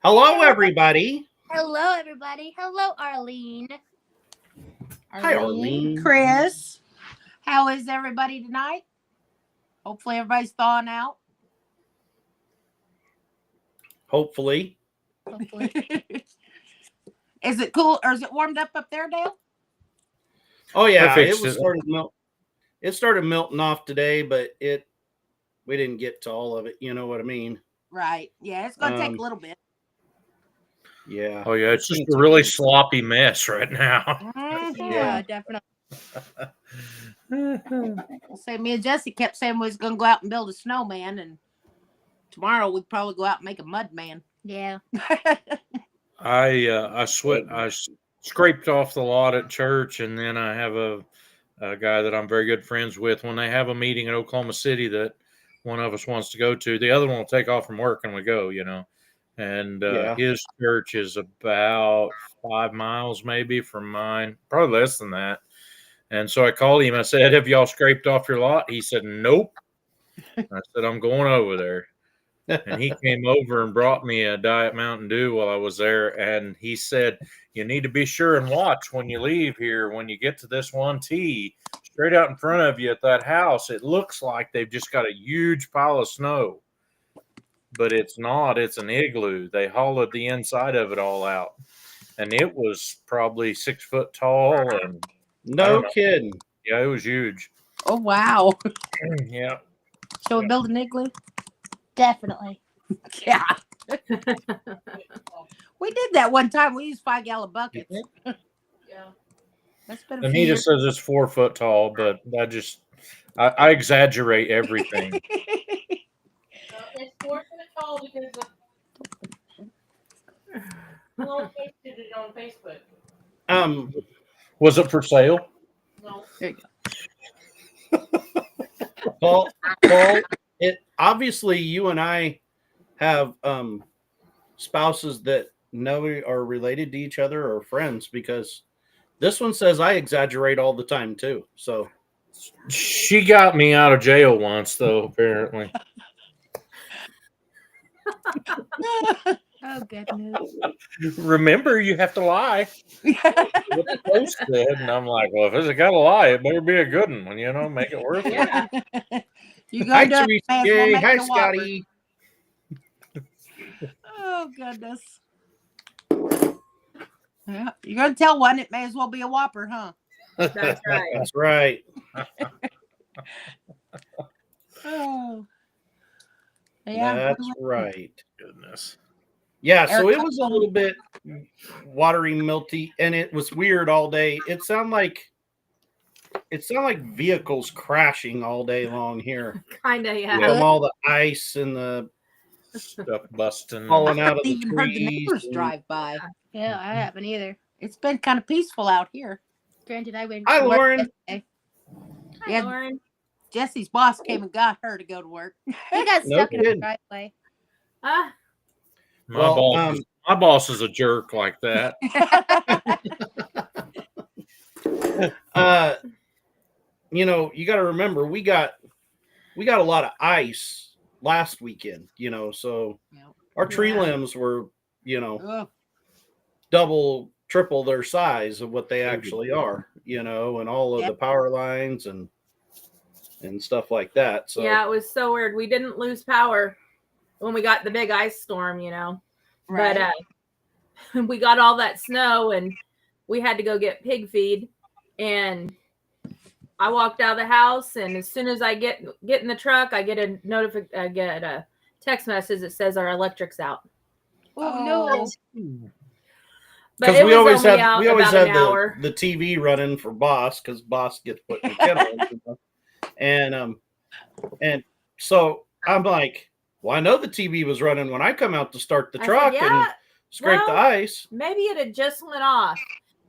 Hello, everybody. Hello, everybody. Hello, Arlene. Hi, Arlene. Chris. How is everybody tonight? Hopefully everybody's thawing out. Hopefully. Is it cool or is it warmed up there, Dale? Oh yeah, Perfect. It started melting off today, but we didn't get to all of it. You know what I mean? Right. Yeah, it's gonna take a little bit. Yeah. Oh yeah, it's just a really sloppy mess right now. Yeah, definitely. So me and Jesse kept saying we was gonna go out and build a snowman, and tomorrow we'd probably go out and make a mud man. Yeah. I scraped off the lot at church, and then I have a guy that I'm very good friends with. When they have a meeting in Oklahoma City that one of us wants to go to, the other one will take off from work and we go. And his church is about 5 miles maybe from mine, probably less than that. And so I called him. I said, "Have y'all scraped off your lot?" He said, "Nope." I said, "I'm going over there." And he came over and brought me a Diet Mountain Dew while I was there. And he said, "You need to be sure and watch when you leave here. When you get to this one T, straight out in front of you at that house, it looks like they've just got a huge pile of snow. But it's not. It's an igloo. They hollowed the inside of it all out. And it was probably 6 foot tall. And no kidding. Yeah, it was huge. Oh wow. Yeah. Shall we build an igloo? Definitely. Yeah. We did that one time. We used 5-gallon buckets. Yeah. That's been a few Anita years. says it's 4 foot tall, but I exaggerate everything. It's 4 foot tall because Paul posted it on Facebook. Was it for sale? No. There you go. Paul, it obviously you and I have spouses that know are related to each other or friends, because this one says I exaggerate all the time too. So She got me out of jail once, though, apparently. Oh, goodness. Remember, you have to lie. What the post said, and I'm like, well, if it's got to lie, it better be a good one, make it worth it. Yeah. You hi, go Teresa. may as well make Hi, it a Whopper. Scotty. Oh goodness. Yeah, you're gonna tell one. It may as well be a Whopper, huh? That's right. That's right. Oh. Yeah. That's right. Goodness. Yeah, so it was a little bit watery, milty, and it was weird all day. It sounded like vehicles crashing all day long here. Kinda, yeah. From all the ice and the Stuff busting. falling out of I the haven't even heard the trees. neighbors drive by. Yeah, I haven't either. It's been kind of peaceful out here. Granted, I went Hi, to work Lauren. yesterday. Hi, Yeah. Lauren. Jesse's boss came and got her to go to work. He got No stuck in the kidding. driveway. My boss is a jerk like that. You got to remember we got a lot of ice last weekend. So our tree limbs were Ugh. double, triple their size of what they actually are. And all of the power lines and stuff like that. So Yeah, it was so weird. We didn't lose power when we got the big ice storm, Right. But we got all that snow and we had to go get pig feed. And I walked out of the house, and as soon as I get in the truck, I get a text message that says our electric's out. Oh, no. But it we was always only have out we always about have an hour. the TV running for Boss, because Boss gets put in the kennel. And so I'm like, well, I know the TV was running when I come out to start the I truck said, and scrape the ice. Maybe it had just went off.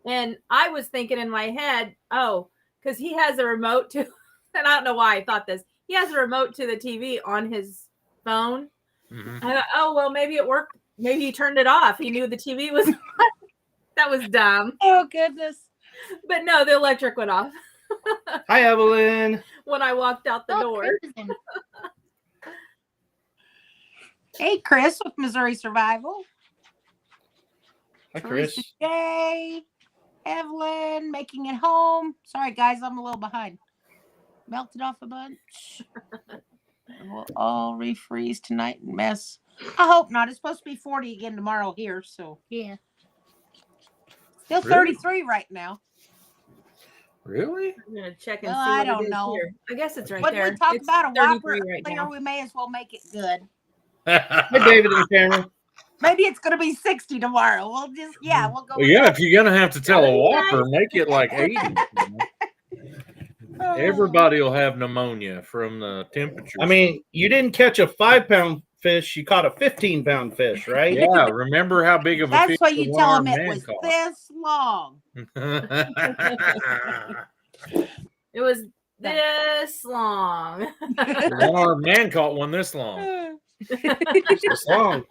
And I was thinking in my head, because he has a remote to, and I don't know why I thought this. He has a remote to the TV on his phone. Mm-hmm. I thought, well, maybe it worked. Maybe he turned it off. He knew the TV was on. That was dumb. Oh goodness. But no, the electric went off. Hi, Evelyn. When I walked out the door. Kristen. Hey, Chris with Missouri Survival. Hi, Teresa Chris. J. Evelyn making it home. Sorry, guys, I'm a little behind. Melted off a bunch. We'll all refreeze tonight and mess. I hope not. It's supposed to be 40 again tomorrow here, so Yeah. still Really? 33 right now. Really? I'm gonna check and Well, see I what don't it is know. here. I guess it's right When there. we talk It's about a Whopper 33 right earlier, now. we may as well make it good. Hi, David and Cameron. Maybe it's going to be 60 tomorrow. We'll just, we'll go. Well, yeah, if you're gonna have to tell a Whopper, make it like 80. Oh. Everybody will have pneumonia from the temperature. I mean, you didn't catch a 5-pound fish. You caught a 15-pound fish, right? yeah, remember how big of a That's fish why the you tell him one-armed it man was caught. this long. It was this long. The one-armed man caught one this long. This long.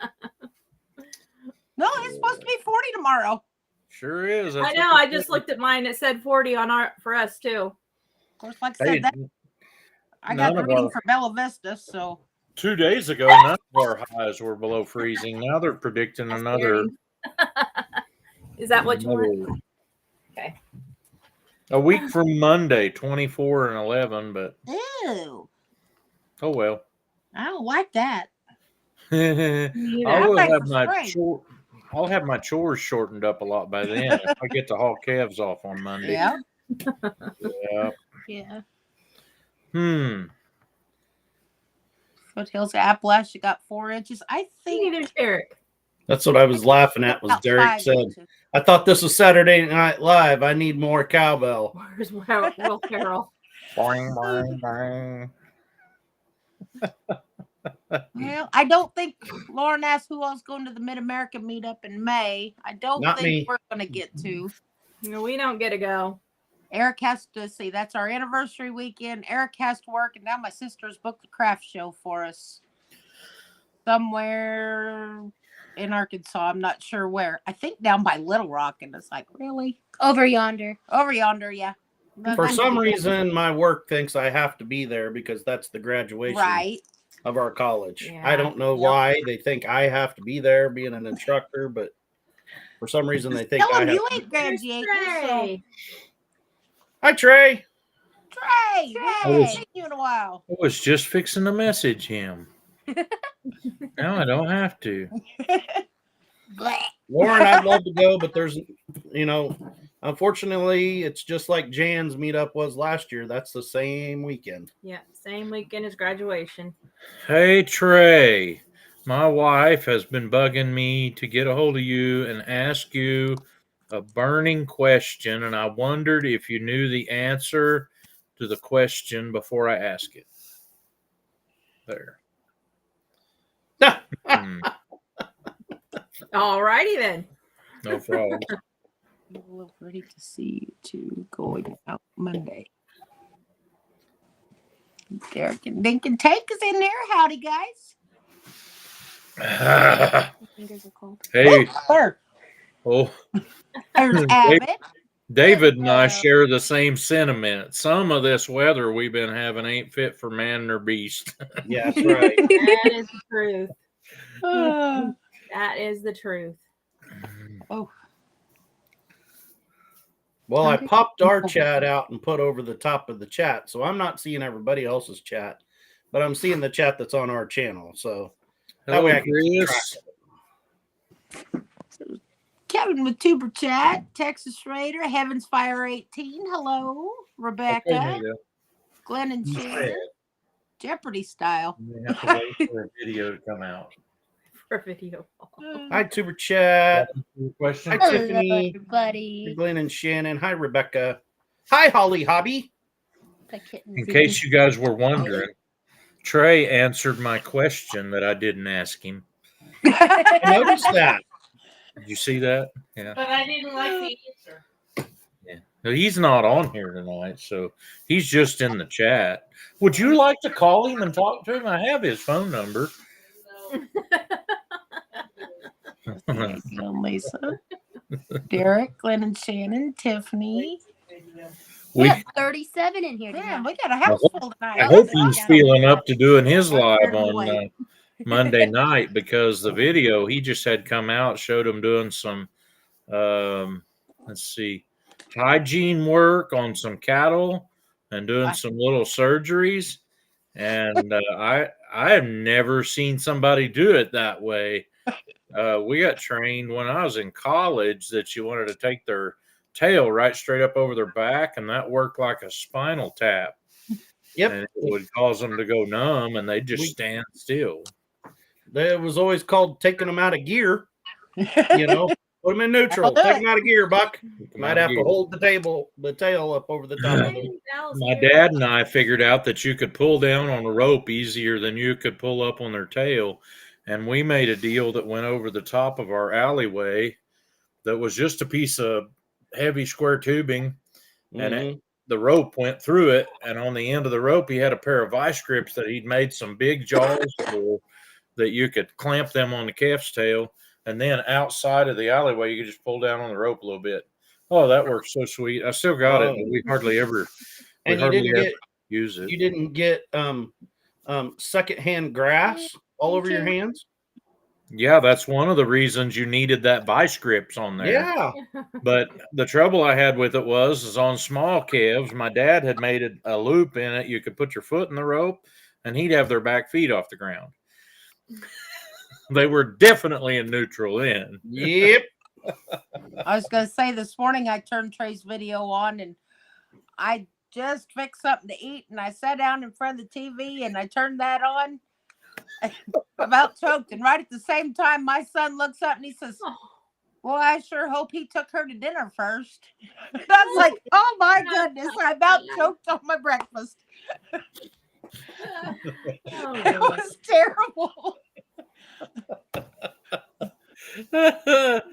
No, it's supposed to be 40 tomorrow. Sure is. I That's know. what I they just said. looked at mine. It said 40 on our for us too. Of course, like I Hey, said, I got none the of reading our- for Bella Vista, so 2 days ago, none of our highs were below freezing. Now they're predicting That's another. Is that what you want? another- Okay. A week from Monday, 24 and 11, but ew. oh well. I don't like that. Neither. I will I'm have for my spring. I'll have my chores shortened up a lot by then if I get to haul calves off on Monday. Yeah. Yeah. Yeah. Foothills of Appalachia got 4 inches. I think Neither Derek. That's what I was laughing at. Was about Derek 5 said, inches. "I thought this was Saturday Night Live. I need more cowbell." Where's Will Carroll? Boing, boing, boing. Well, I don't think Lauren asked who else going to the Mid America meetup in May. I don't Not think me. we're going to get to. No, we don't get to go. Eric has to see. That's our anniversary weekend. Eric has to work, and now my sister's booked the craft show for us somewhere in Arkansas. I'm not sure where. I think down by Little Rock, and it's like, really? Over yonder. Over yonder, yeah. But For that's- some reason, my work thinks I have to be there because that's the graduation right? of our college. Yeah. I don't know Yep. why they think I have to be there being an instructor, but for some reason they think Tell I him have you to. ain't graduating. So. Trey. Hi, Trey. Trey, Trey. we haven't seen you in a while. I was just fixing to message him. Now I don't have to. Blech. Lauren, I'd love to go, but there's, unfortunately, it's just like Jan's meetup was last year. That's the same weekend. Yeah, same weekend as graduation. Hey Trey, my wife has been bugging me to get a hold of you and ask you a burning question, and I wondered if you knew the answer to the question before I ask it. There. Hmm, All righty then. no problem. We're ready to see you two going out Monday. Derek and Dinkin Tank is in there. Howdy, guys. My fingers are cold. Hey, There. oh, There's Abbott. David and I share the same sentiment. Some of this weather we've been having ain't fit for man nor beast. Yeah, that's right. That is the truth. Uh, That is the truth. Well, I popped our chat out and put over the top of the chat, so I'm not seeing everybody else's chat, but I'm seeing the chat that's on our channel. So that Hello, way I can keep Chris. track of it. Kevin with Tuber Chat. Texas Raider. Heavens Fire 18. Hello. Rebecca. Okay, Nita. Glenn and Shannon. Jeopardy style. We have to wait for a video to come out. For a video. Hi, Tuber Chat. Question? Hi, Hello, Tiffany. everybody. Glenn and Shannon. Hi, Rebecca. Hi, Holly Hobby. The kittens. In case you guys were wondering, Trey answered my question that I didn't ask him. I noticed that. Did you see that? Yeah. But I didn't like the answer. No, he's not on here tonight, so he's just in the chat. Would you like to call him and talk to him? I have his phone number. And Lisa. Derek, Glenn and Shannon, Tiffany. We We, have 37 in here Man, tonight. we got a house full tonight. I hope he's feeling up to doing his live on Monday night because the video he just had come out showed him doing some let's see, hygiene work on some cattle and doing some little surgeries. And I have never seen somebody do it that way. We got trained when I was in college that you wanted to take their tail right straight up over their back, and that worked like a spinal tap. Yep. And it would cause them to go numb, and they'd just stand still. It was always called taking them out of gear. You know, put them in neutral, take them out of gear, Buck. Might have to hold the tail up over the top of them. My dad and I figured out that you could pull down on a rope easier than you could pull up on their tail. And we made a deal that went over the top of our alleyway that was just a piece of heavy square tubing. And the rope went through it. And on the end of the rope, he had a pair of vice grips that he'd made some big jaws for that you could clamp them on the calf's tail. And then outside of the alleyway, you could just pull down on the rope a little bit. Oh, that works so sweet. I still got it, but we hardly ever use it. You didn't get secondhand grass all over your hands? Yeah, that's one of the reasons you needed that vice grips on there. Yeah. But the trouble I had with it is on small calves, my dad had made a loop in it. You could put your foot in the rope and he'd have their back feet off the ground. They were definitely in neutral then. Yep. I was going to say this morning I turned Trey's video on and I just fixed something to eat and I sat down in front of the TV and I turned that on. About choked, and right at the same time my son looks up and he says, well, I sure hope he took her to dinner first. I was like, oh my goodness, I about choked on my breakfast. It was terrible. But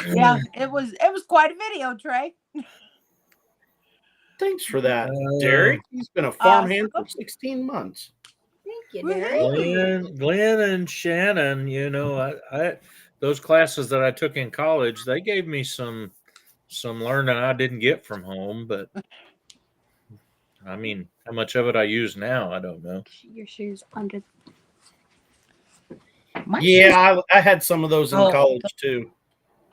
yeah, it was quite a video, Trey. Thanks for that, Derek. He's been a farmhand for 16 months. Thank you, Derek. Glenn and Shannon, you know, I those classes that I took in college, they gave me some learning I didn't get from home, but I mean, how much of it I use now, I don't know. Your shoes under. Yeah, I had some of those in college too.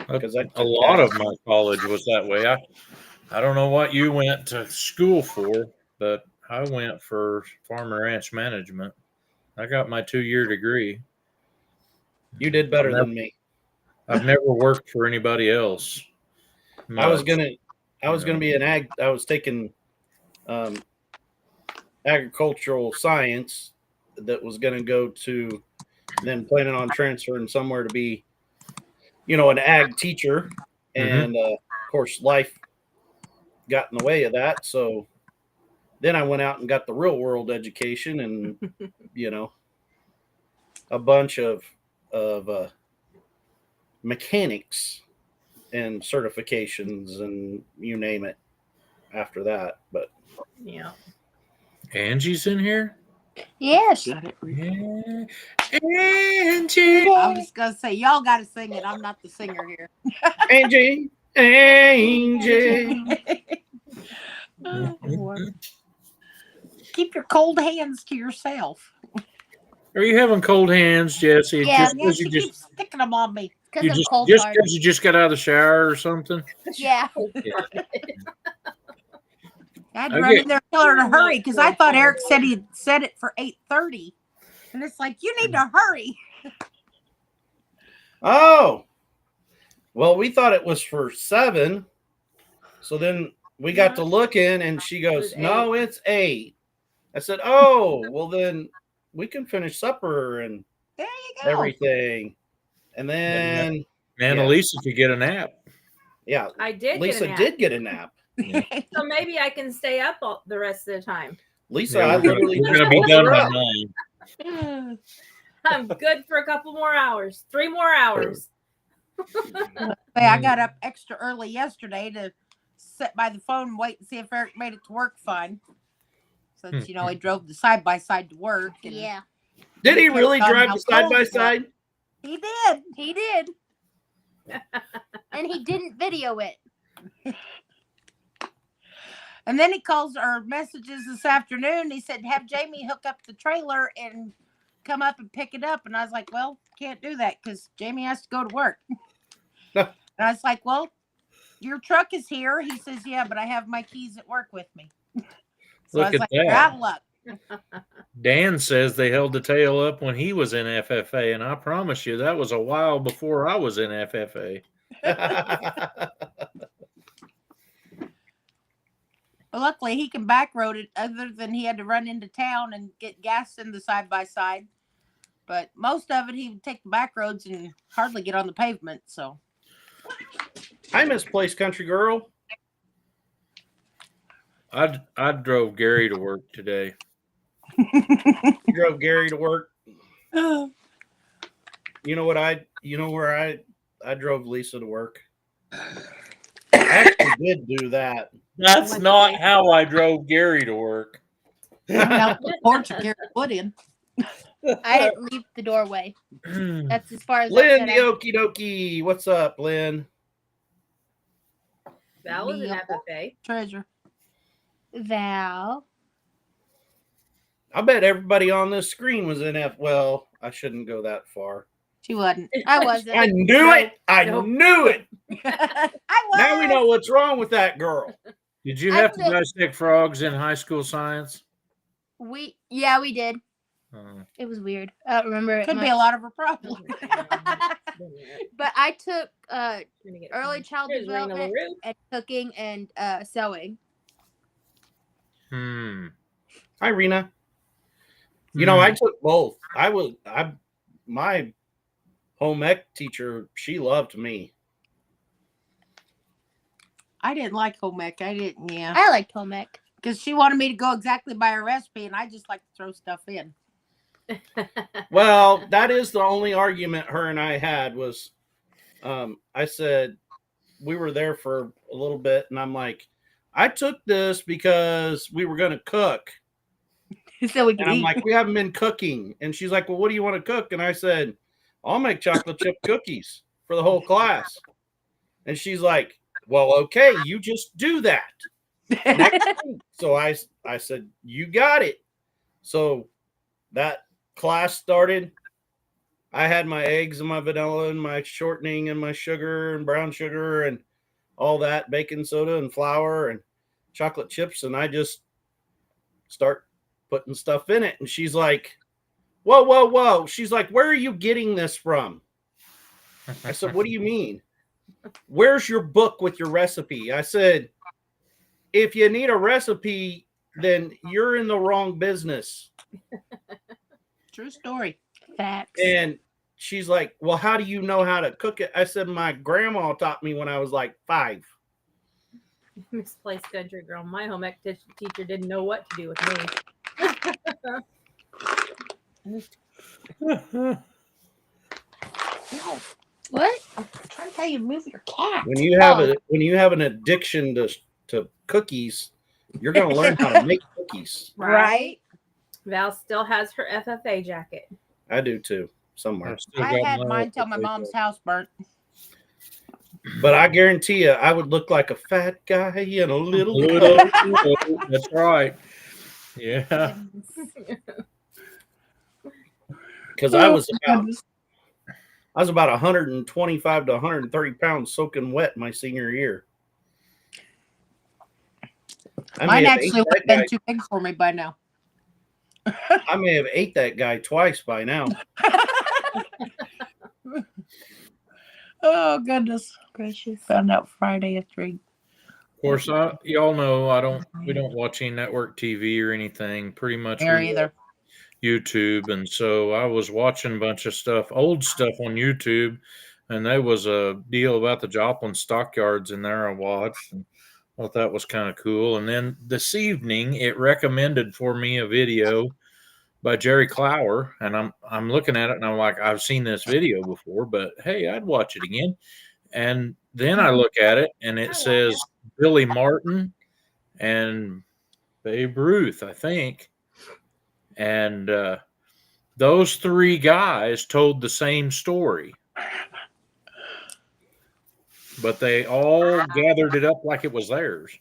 Because a lot of my college was that way. I don't know what you went to school for, but I went for farm and ranch management. I got my 2-year degree. You did better than me. I've never worked for anybody else. I was gonna be an ag. I was taking agricultural science that was gonna go to, then planning on transferring somewhere to be, you know, an ag teacher, and of course life got in the way of that. So then I went out and got the real world education, and you know, a bunch of mechanics and certifications and you name it after that. But yeah, Angie's in here. Yes. Yeah. Angie. I was gonna say y'all got to sing it. I'm not the singer here. Angie. Oh, Lord. Keep your cold hands to yourself. Are you having cold hands, Jesse? Yeah, She keeps sticking them on me. Because of cold just heart. because you just got out of the shower or something? Yeah. I had to run in there and tell her to hurry because I thought Eric said he said it for 8:30. And it's like, you need to hurry. Oh, well, we thought it was for 7. So then we got to looking and she goes, no, it's 8. I said, oh, well, then we can finish supper and There you go. everything. And then, Annalisa could get a nap. yeah, I did. Lisa did get a nap. So maybe I can stay up the rest of the time. Lisa, Yeah, I we're literally going just to be woke done her by up. 9. I'm good for a couple more hours. 3 more hours. Hey, I got up extra early yesterday to sit by the phone and wait and see if Eric made it to work fine. Since, you know, he drove the side-by-side to work. And Yeah. Did he really How drive cold the side by it was. side? He did. He did. And he didn't video it. And then he calls or messages this afternoon. He said, have Jamie hook up the trailer and come up and pick it up. And I was like, well, can't do that because Jamie has to go to work. And I was like, well, your truck is here. He says, yeah, but I have my keys at work with me. So I Look was at like, that. you're out of luck. Dan says they held the tail up when he was in FFA, and I promise you that was a while before I was in FFA. But luckily, he can back road it other than he had to run into town and get gas in the side-by-side. But most of it, he would take the back roads and hardly get on the pavement. So I misplaced country girl. I drove Gary to work today. Drove Gary to work. You know what where I drove Lisa to work. I actually did do that. That's not how I drove Gary to work. out the porch and Gary put in. I didn't leave the doorway. That's as far as I Lynn, said. the okie dokie. What's up, Lynn? Val was an FFA. Treasure. Val. I bet everybody on this screen was in F. Well, I shouldn't go that far. She wasn't. I wasn't. I knew it. I Nope. knew it. I was. Now we know what's wrong with that girl. Did you I have to did. dissect frogs in high school science? We did. It was weird. I don't remember it Could be much. a lot of her problem. But I took Gonna get early some- child There's Rena development LaRue. and cooking and sewing. Hi, Rena. You know, I took both. My home ec teacher, she loved me. I didn't like home ec. I didn't, yeah. I liked home ec. Because she wanted me to go exactly by her recipe, and I just like to throw stuff in. Well, that is the only argument her and I had was I said we were there for a little bit, and I'm like, I took this because we were going to cook. So we could And I'm eat. like, we haven't been cooking. And she's like, well, what do you want to cook? And I said, I'll make chocolate chip cookies for the whole class. And she's like, well, okay, you just do that. Next week. So I said, you got it. So that class started. I had my eggs and my vanilla and my shortening and my sugar and brown sugar and all that, baking soda and flour and chocolate chips. And I just start putting stuff in it. And she's like, whoa, whoa, whoa. She's like, where are you getting this from? I said, what do you mean? Where's your book with your recipe? I said, if you need a recipe, then you're in the wrong business. True story. Facts. And she's like, well, how do you know how to cook it? I said, my grandma taught me when I was like 5. Misplaced country girl. My home ec teacher didn't know what to do with me. What? I'm trying to tell you to move your cat. When you have an addiction to cookies, you're going to learn how to make cookies. Right? Val still has her FFA jacket. I do too, somewhere. I had mine till my mom's house burnt. But I guarantee you, I would look like a fat guy in a little. That's right. Yeah. Because I was about 125 to 130 pounds soaking wet my senior year. Mine actually would have been too big for me by now. I may have ate that guy twice by now. Oh goodness Gracious. Found out Friday at 3. Of course, y'all know we don't watch any network TV or anything. Pretty much There we either. YouTube, and so I was watching a bunch of stuff, old stuff on YouTube, and there was a deal about the Joplin stockyards in there. I watched and thought that was kind of cool. And then this evening, it recommended for me a video by Jerry Clower, and I'm looking at it and I'm like, I've seen this video before, but hey, I'd watch it again. And then I look at it and it says Billy Martin and Babe Ruth, I think. And those 3 guys told the same story, but they all gathered it up like it was theirs.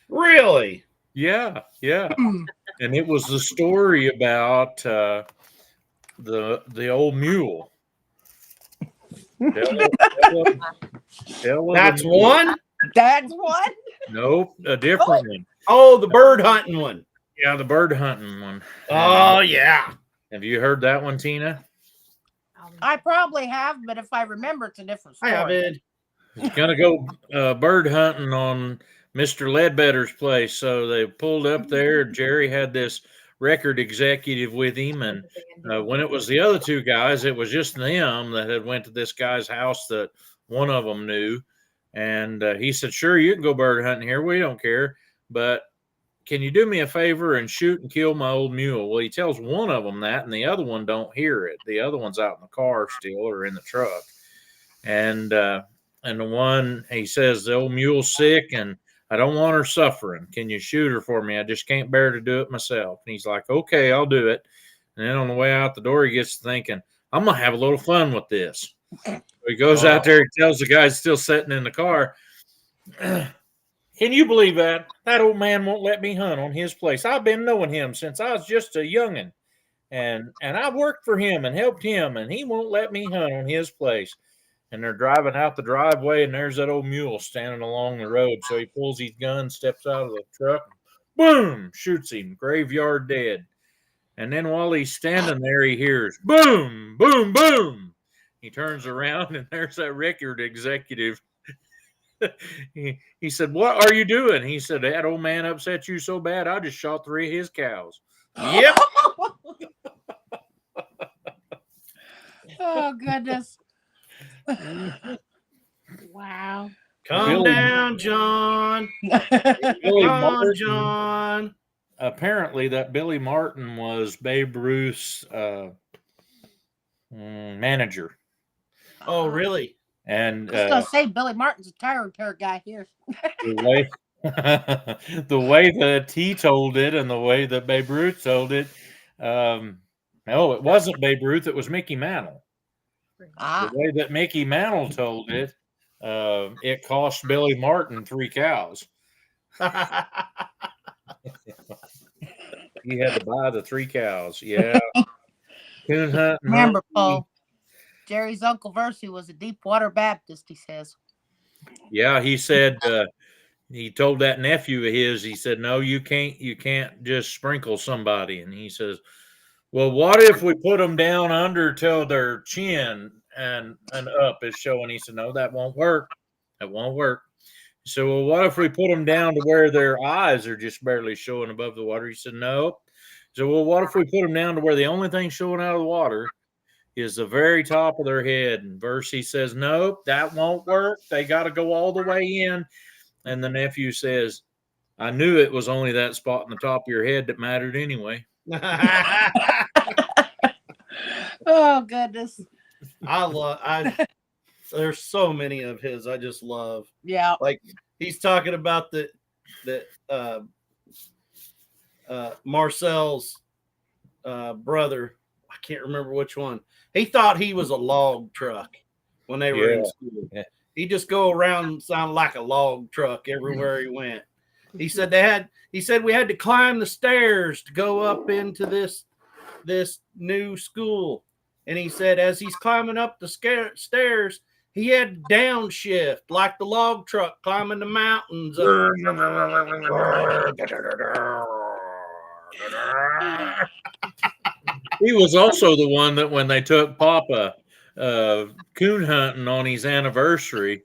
Really? Yeah. And it was the story about the old mule. That's one? That's one. Nope, a different one. Oh, the bird hunting one. Yeah, the bird hunting one. Oh, yeah. Have you heard that one, Tina? I probably have, but if I remember, it's a different I story. have it. He's gonna go bird hunting on Mr. Ledbetter's place. So they pulled up there. Jerry had this record executive with him, and when it was the other two guys, it was just them that had went to this guy's house that one of them knew. And he said, "Sure, you can go bird hunting here. We don't care, but can you do me a favor and shoot and kill my old mule?" Well, he tells one of them that, and the other one don't hear it. The other one's out in the car still or in the truck. And the one, he says, "The old mule's sick and I don't want her suffering. Can you shoot her for me? I just can't bear to do it myself." And he's like, "Okay, I'll do it." And then on the way out the door, he gets thinking, "I'm going to have a little fun with this." So he goes out there and tells the guy still sitting in the car, "Can you believe that? That old man won't let me hunt on his place. I've been knowing him since I was just a youngin'. And I've worked for him and helped him, and he won't let me hunt on his place." And they're driving out the driveway, and there's that old mule standing along the road. So he pulls his gun, steps out of the truck, boom, shoots him, graveyard dead. And then while he's standing there, he hears boom, boom, boom. He turns around, and there's that record executive. He said, "What are you doing?" He said, "That old man upset you so bad, I just shot 3 of his cows." Yep. Oh, goodness. Wow. Calm Billy- down, John. Billy Come on, Martin, John. apparently that Billy Martin was Babe Ruth's manager. Oh, really? And I was going to say, Billy Martin's a tire repair guy here. the way the way that he told it and the way that Babe Ruth told it, no, it wasn't Babe Ruth, it was Mickey Mantle. Ah, The way that Mickey Mantle told it, it cost Billy Martin 3 cows. He had to buy the 3 cows. Yeah. Coon hunting. remember, Paul, Jerry's Uncle Versey was a Deepwater Baptist, he says. Yeah, he said he told that nephew of his, he said, "No, you can't just sprinkle somebody." And he says, "Well, what if we put them down under till their chin and up is showing?" He said, "No, that won't work. That won't work." He said, "Well, what if we put them down to where their eyes are just barely showing above the water?" He said, "No." He said, "Well, what if we put them down to where the only thing showing out of the water is the very top of their head?" And Versey says, "Nope, that won't work. They got to go all the way in." And the nephew says, "I knew it was only that spot in the top of your head that mattered anyway." Oh, goodness. There's so many of his I just love. Yeah. Like he's talking about the Marcel's brother. I can't remember which one. He thought he was a log truck when they were in school. Yeah. He just go around sounding like a log truck everywhere he went. He said we had to climb the stairs to go up into this new school. And he said as he's climbing up the stairs, he had to downshift like the log truck climbing the mountains. He was also the one that when they took Papa coon hunting on his anniversary,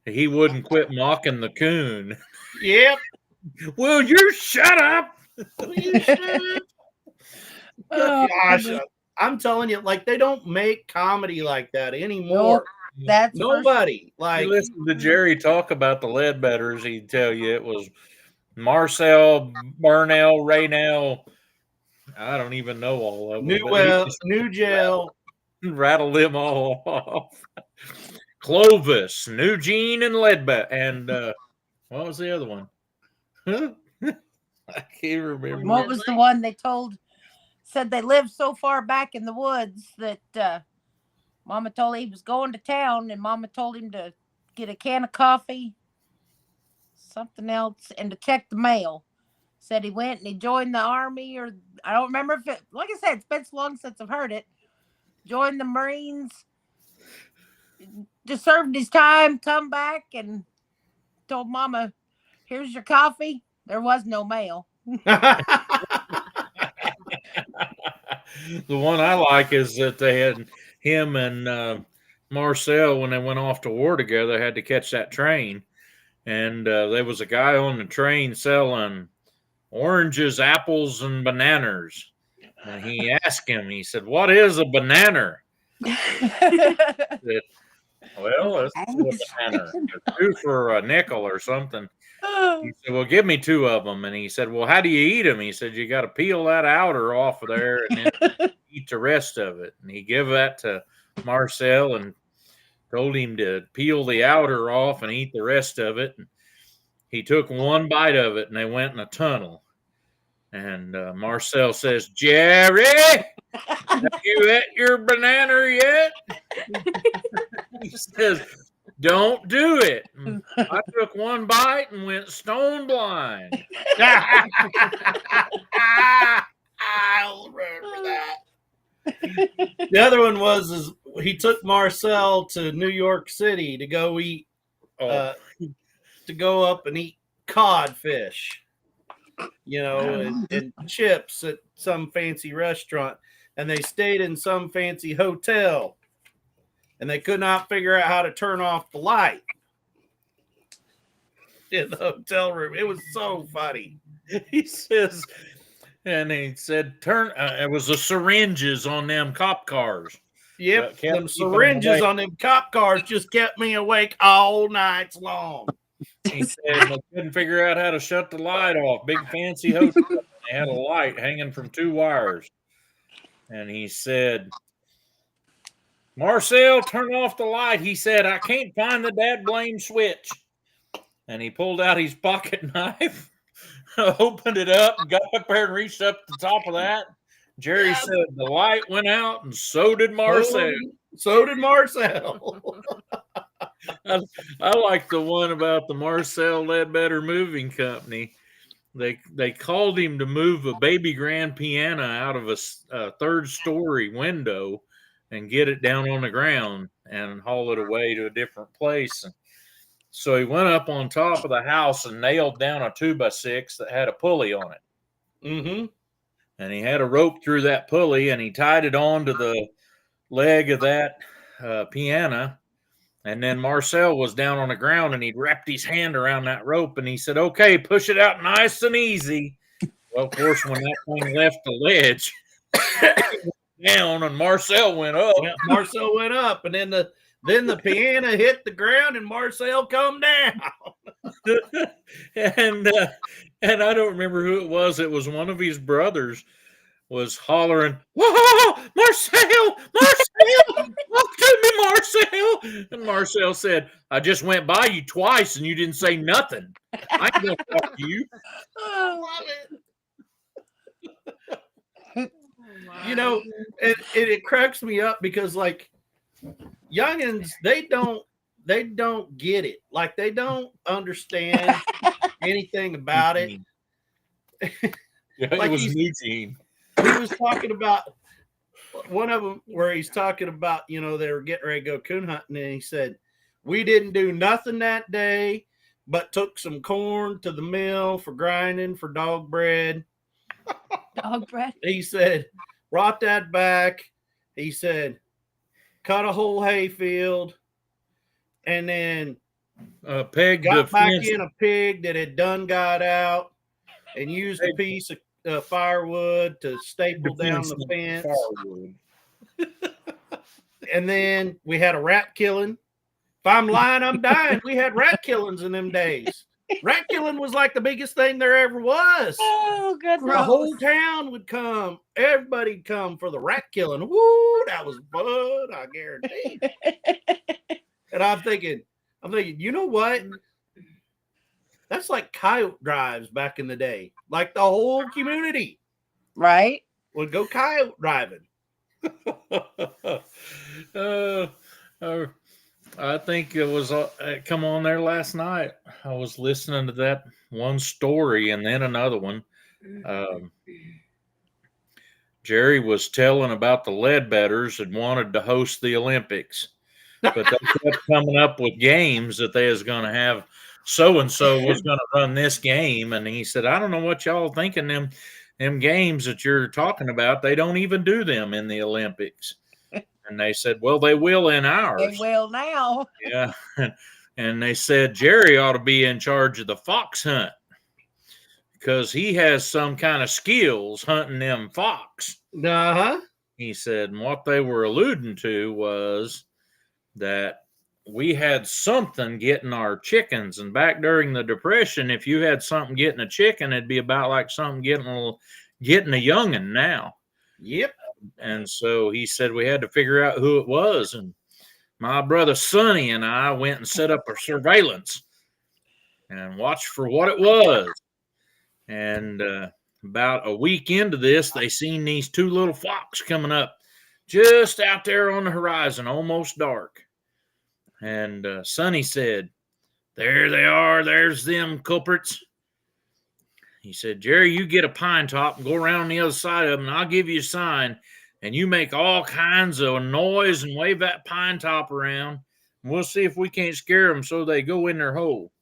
he wouldn't quit mocking the coon. Yep. Will you shut up? Oh, Gosh, goodness. I'm telling you, like they don't make comedy like that anymore. Nope. That's Nobody. You Like listen to Jerry talk about the Ledbetters, he'd tell you it was Marcel, Burnell, Raynell. I don't even know all of them. New Gel. Rattle them all off. Clovis, Nugene, and Ledbetter. And what was the other one? I can't remember. What was the one they said they lived so far back in the woods that Mama told he was going to town, and Mama told him to get a can of coffee, something else, and to check the mail. Said he went and he joined the army, or I don't remember if it, like I said, it's been so long since I've heard it, joined the Marines, just served his time, come back and told Mama, "Here's your coffee." There was no mail. The one I like is that they had him and Marcel, when they went off to war together, had to catch that train. And there was a guy on the train selling oranges, apples, and bananas. And he asked him, he said, "What is a banana?" Said, "Well, it's a banana. It's 2 for a nickel or something." He said, "Well, give me 2 of them." And he said, "Well, how do you eat them?" He said, "You got to peel that outer off of there and then eat the rest of it." And he gave that to Marcel and told him to peel the outer off and eat the rest of it. And he took 1 bite of it and they went in a tunnel. And Marcel says, "Jerry, have you ate your banana yet?" He says, "Don't do it." And I took 1 bite and went stone blind. I'll remember that. The other one is he took Marcel to New York City to go eat, to go up and eat codfish, and chips at some fancy restaurant. And they stayed in some fancy hotel. And they could not figure out how to turn off the light in the hotel room. It was so funny. He said, turn. It was the syringes on them cop cars. Yep, them syringes on them cop cars just kept me awake all nights long. He said they couldn't figure out how to shut the light off. Big fancy hotel. They had a light hanging from 2 wires. And he said, "Marcel, turn off the light." He said, "I can't find the dad blame switch." And he pulled out his pocket knife, opened it up, and got up there and reached up the top of that. Jerry said the light went out, and so did Marcel. So did Marcel. I like the one about the Marcel Ledbetter Moving Company. They called him to move a baby grand piano out of a 3rd-story window and get it down on the ground and haul it away to a different place. And so he went up on top of the house and nailed down a 2x6 that had a pulley on it. Mm-hmm. And he had a rope through that pulley and he tied it onto the leg of that piano. And then Marcel was down on the ground and he'd wrapped his hand around that rope and he said, "Okay, push it out nice and easy." Well, of course, when that thing left the ledge, down and Marcel went up. Yeah, Marcel went up, and then the piano hit the ground, and Marcel come down. and I don't remember who it was. It was one of his brothers was hollering, "Whoa, Marcel, talk to me, Marcel." And Marcel said, "I just went by you twice, and you didn't say nothing. I ain't gonna talk to you." I love it. It cracks me up because like youngins, they don't get it. Like they don't understand anything about it. Yeah, Like it was Eugene. He was talking about one of them where he's talking about, they were getting ready to go coon hunting, and he said, "We didn't do nothing that day, but took some corn to the mill for grinding for dog bread." Dog bread. He said, "Brought that back." He said, "Cut a whole hay field," and then Peg got back in a pig that had done got out, and used a piece of firewood to staple down the fence. And then we had a rat killing. If I'm lying, I'm dying. We had rat killings in them days. Rat killing was like the biggest thing there ever was. Oh, goodness. The whole town would come. Everybody'd come for the rat killing. Woo, that was fun, I guarantee. And I'm thinking, you know what? That's like coyote drives back in the day. Like the whole community, Right? would go coyote driving. I think it was come on there last night. I was listening to that one story and then another one. Jerry was telling about the Ledbetters and wanted to host the Olympics, but they kept coming up with games that they was going to have. So and so was going to run this game, and he said, "I don't know what y'all thinking them games that you're talking about. They don't even do them in the Olympics." And they said, "Well, they will in ours." They will now. Yeah. And they said Jerry ought to be in charge of the fox hunt because he has some kind of skills hunting them fox. Uh-huh. He said, and what they were alluding to was that we had something getting our chickens. And back during the Depression, if you had something getting a chicken, it'd be about like something getting a youngin' now. Yep. And so he said we had to figure out who it was. And my brother Sonny and I went and set up a surveillance and watched for what it was. And about a week into this, they seen these two little fox coming up just out there on the horizon, almost dark. And Sonny said, "There they are. There's them culprits." He said, "Jerry, you get a pine top and go around on the other side of them, and I'll give you a sign. And you make all kinds of noise and wave that pine top around. And we'll see if we can't scare them so they go in their hole."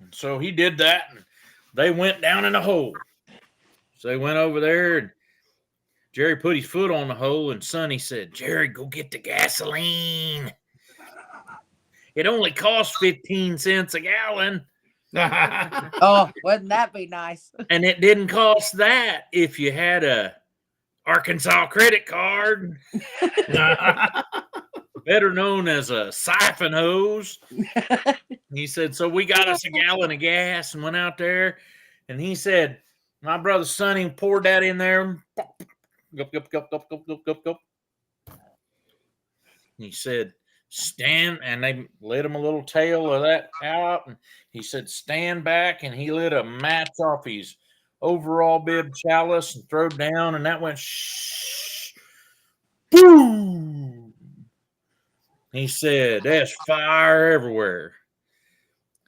And so he did that, and they went down in the hole. So they went over there, and Jerry put his foot on the hole, and Sonny said, "Jerry, go get the gasoline. It only costs 15 cents a gallon." Oh, wouldn't that be nice? And it didn't cost that if you had a Arkansas credit card, better known as a siphon hose. He said, so we got us a gallon of gas and went out there. And he said, my brother Sonny poured that in there. Gup, gup, gup, gup, gup, gup, gup, gup. He said, stand, and they lit him a little tail of that out. And he said, stand back, and he lit a match off his overall bib chalice and threw down, and that went shh, boom. He said, there's fire everywhere.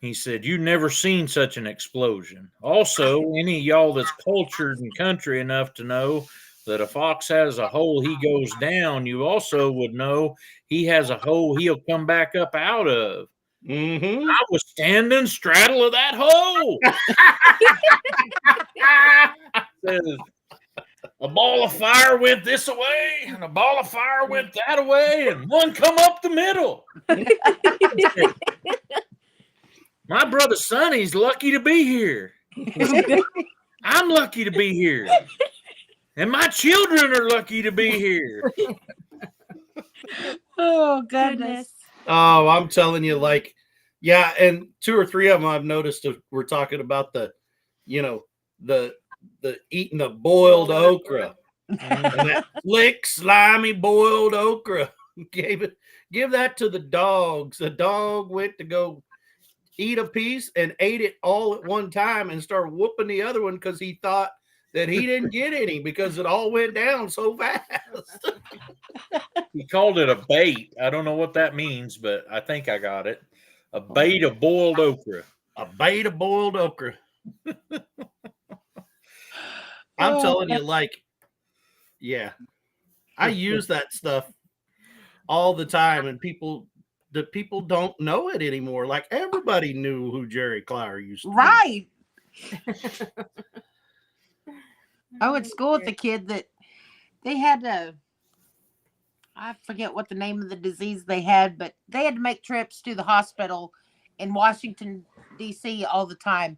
He said, you never seen such an explosion. Also, any of y'all that's cultured and country enough to know that a fox has a hole he goes down, you also would know he has a hole he'll come back up out of. Mm-hmm. I was standing straddle of that hole. Says, a ball of fire went this way, and a ball of fire went that way, and one come up the middle. My brother Sonny's lucky to be here. I'm lucky to be here. And my children are lucky to be here. Oh, goodness. Oh, I'm telling you, like, yeah, and 2 or 3 of them I've noticed we're talking about the eating the boiled okra. And that slick, slimy boiled okra. Give that to the dogs. The dog went to go eat a piece and ate it all at one time and started whooping the other one because he thought that he didn't get any because it all went down so fast. He called it a bait. I don't know what that means, but I think I got it. A bait of boiled okra. A bait of boiled okra. I'm telling you, like, yeah, I use that stuff all the time, and people don't know it anymore. Like, everybody knew who Jerry Clower used to be. Right. I went to school with a kid that they had I forget what the name of the disease they had, but they had to make trips to the hospital in Washington, D.C. all the time.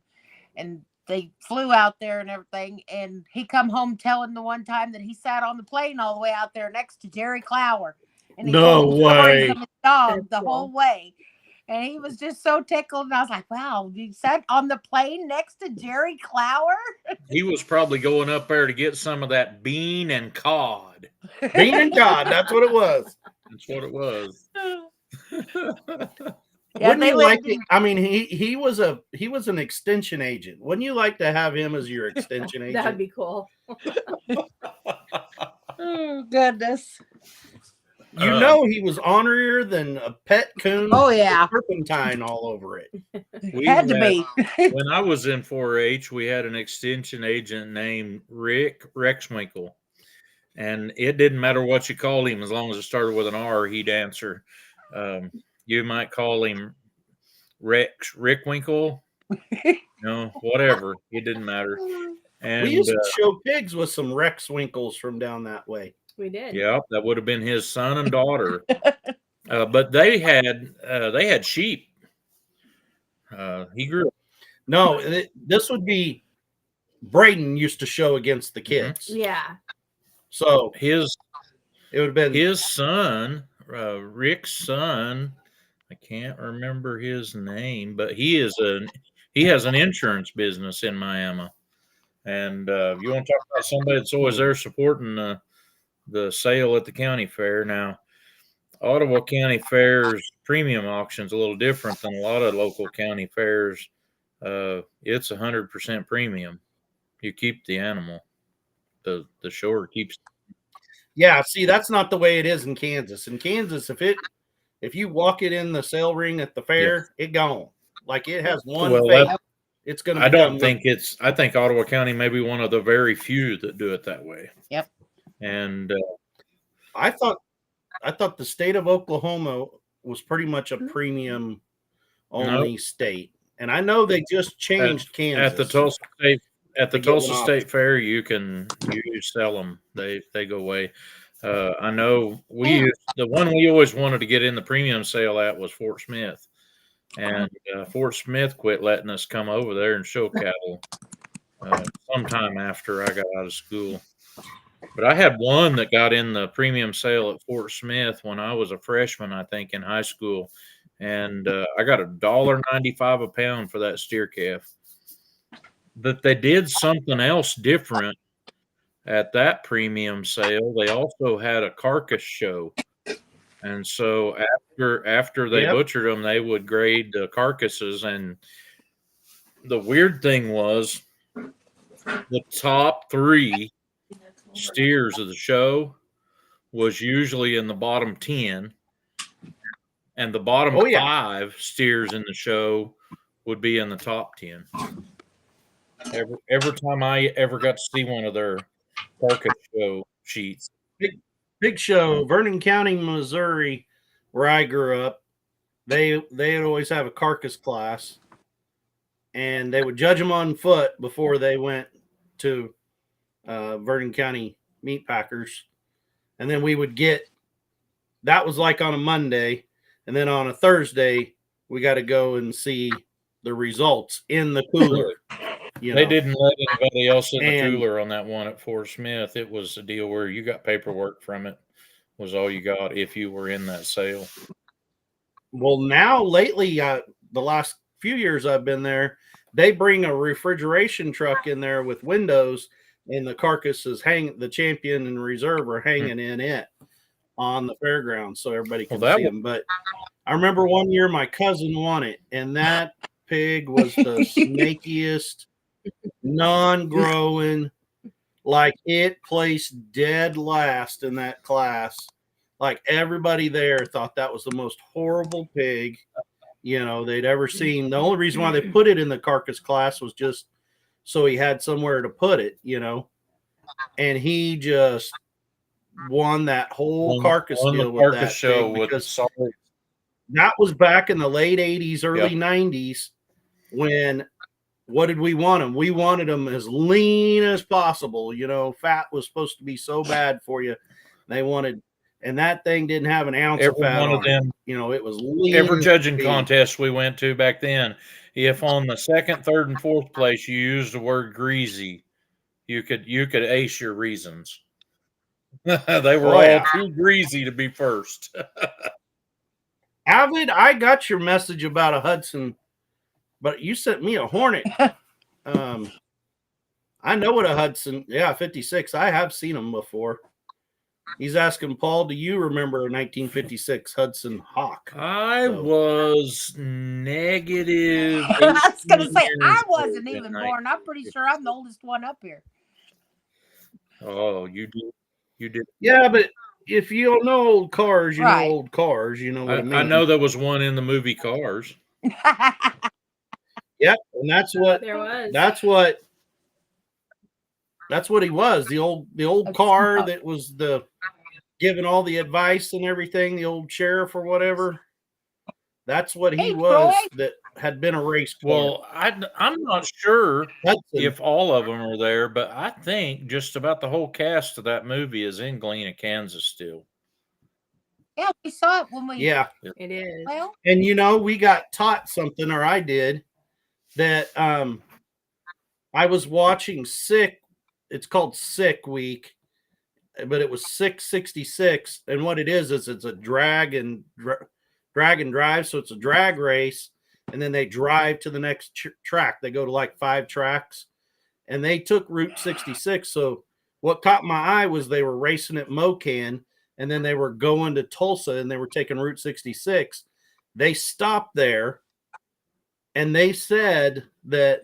And they flew out there and everything. And he come home telling the one time that he sat on the plane all the way out there next to Jerry Clower. And he No told stories way. of his dog That's the cool. whole way. And he was just so tickled. And I was like, wow, you sat on the plane next to Jerry Clower? He was probably going up there to get some of that bean and cod. Bean and God, that's what it was. That's what it was. Yeah, Wouldn't they you like lived in- it? I mean, he was an extension agent. Wouldn't you like to have him as your extension agent? That'd be cool. Oh, goodness. You know he was ornerier than a pet coon. Oh, yeah. with turpentine all over it. We Had to be. When I was in 4-H, we had an extension agent named Rick Rexwinkle. And it didn't matter what you called him, as long as it started with an R, he'd answer. You might call him Rickwinkle, whatever. It didn't matter. And We used to show pigs with some Rex Winkles from down that way. We did. yeah, that would have been his son and daughter. But they had sheep. He grew. No, this would be Braden used to show against the kids. Yeah. So His it would have been his son, Rick's son. I can't remember his name, but he has an insurance business in Miami. And you want to talk about somebody that's always there supporting the sale at the county fair. Now, Ottawa County Fair's premium auction's a little different than a lot of local county fairs. It's 100% premium. You keep the animal. The shower keeps. Yeah, see, that's not the way it is in Kansas. In Kansas, if you walk it in the sale ring at the fair, it gone. Like it has one face. It's gonna. I don't think it's. I think Ottawa County may be one of the very few that do it that way. Yep. And I thought the state of Oklahoma was pretty much a premium only state, and I know they just changed Kansas at the Tulsa State To get one State Fair, you sell them. They go away. I know the one we always wanted to get in the premium sale at was Fort Smith, and Fort Smith quit letting us come over there and show cattle sometime after I got out of school. But I had one that got in the premium sale at Fort Smith when I was a freshman, I think, in high school, and I got $1.95 a pound for that steer calf. But they did something else different at that premium sale. They also had a carcass show. And so after they butchered them, they would grade the carcasses. And the weird thing was the top 3 steers of the show was usually in the bottom 10. And the bottom 5 steers in the show would be in the top 10. Every time I ever got to see one of their carcass show sheets. Big show, Vernon County, Missouri, where I grew up. They'd always have a carcass class, and they would judge them on foot before they went to Vernon County meat packers, and then we would get. That was like on a Monday, and then on a Thursday we got to go and see the results in the cooler. They didn't let anybody else in the cooler on that one at Fort Smith. It was a deal where you got paperwork from it, was all you got if you were in that sale. Well, now lately, the last few years I've been there, they bring a refrigeration truck in there with windows, and the carcasses the champion and reserve are hanging in it on the fairgrounds so everybody can see them. But I remember one year my cousin won it, and that pig was the snakiest, non-growing, like it placed dead last in that class. Like everybody there thought that was the most horrible pig they'd ever seen. The only reason why they put it in the carcass class was just so he had somewhere to put it, and he just won that whole carcass deal with that show because that was back in the late 80s, early 90s when what did we want them? We wanted them as lean as possible. Fat was supposed to be so bad for you. They wanted, and that thing didn't have an ounce of fat on it. It was lean. Every judging contest we went to back then, if on the 2nd, 3rd, and 4th place you used the word greasy, you could ace your reasons. They were all too greasy to be first. Avid, I got your message about a Hudson, but you sent me a Hornet. I know what a Hudson, 56. I have seen them before. He's asking, Paul, do you remember a 1956 Hudson Hawk? I was negative. I was going to say, I wasn't even born. I'm pretty sure I'm the oldest one up here. Oh, you did. Yeah, but if you don't know old cars, you Right. know old cars. You know what I mean. I know there was one in the movie Cars. Yep, and that's what There was. that's what he was. The old car that was the giving all the advice and everything. The old sheriff or whatever. That's what he Hey, was. Troy. That had been a race car. Well, I'm not sure Hudson. if all of them are there, but I think just about the whole cast of that movie is in Galena, Kansas still. Yeah, we saw it when we. Yeah. It is. Well, And we got taught something, or I did, that I was watching Sick. It's called Sick Week, but it was 666. And what it is it's a drag and drive. So it's a drag race, and then they drive to the next track. They go to like 5 tracks, and they took Route 66. So what caught my eye was they were racing at Mocan, and then they were going to Tulsa, and they were taking Route 66. They stopped there, and they said that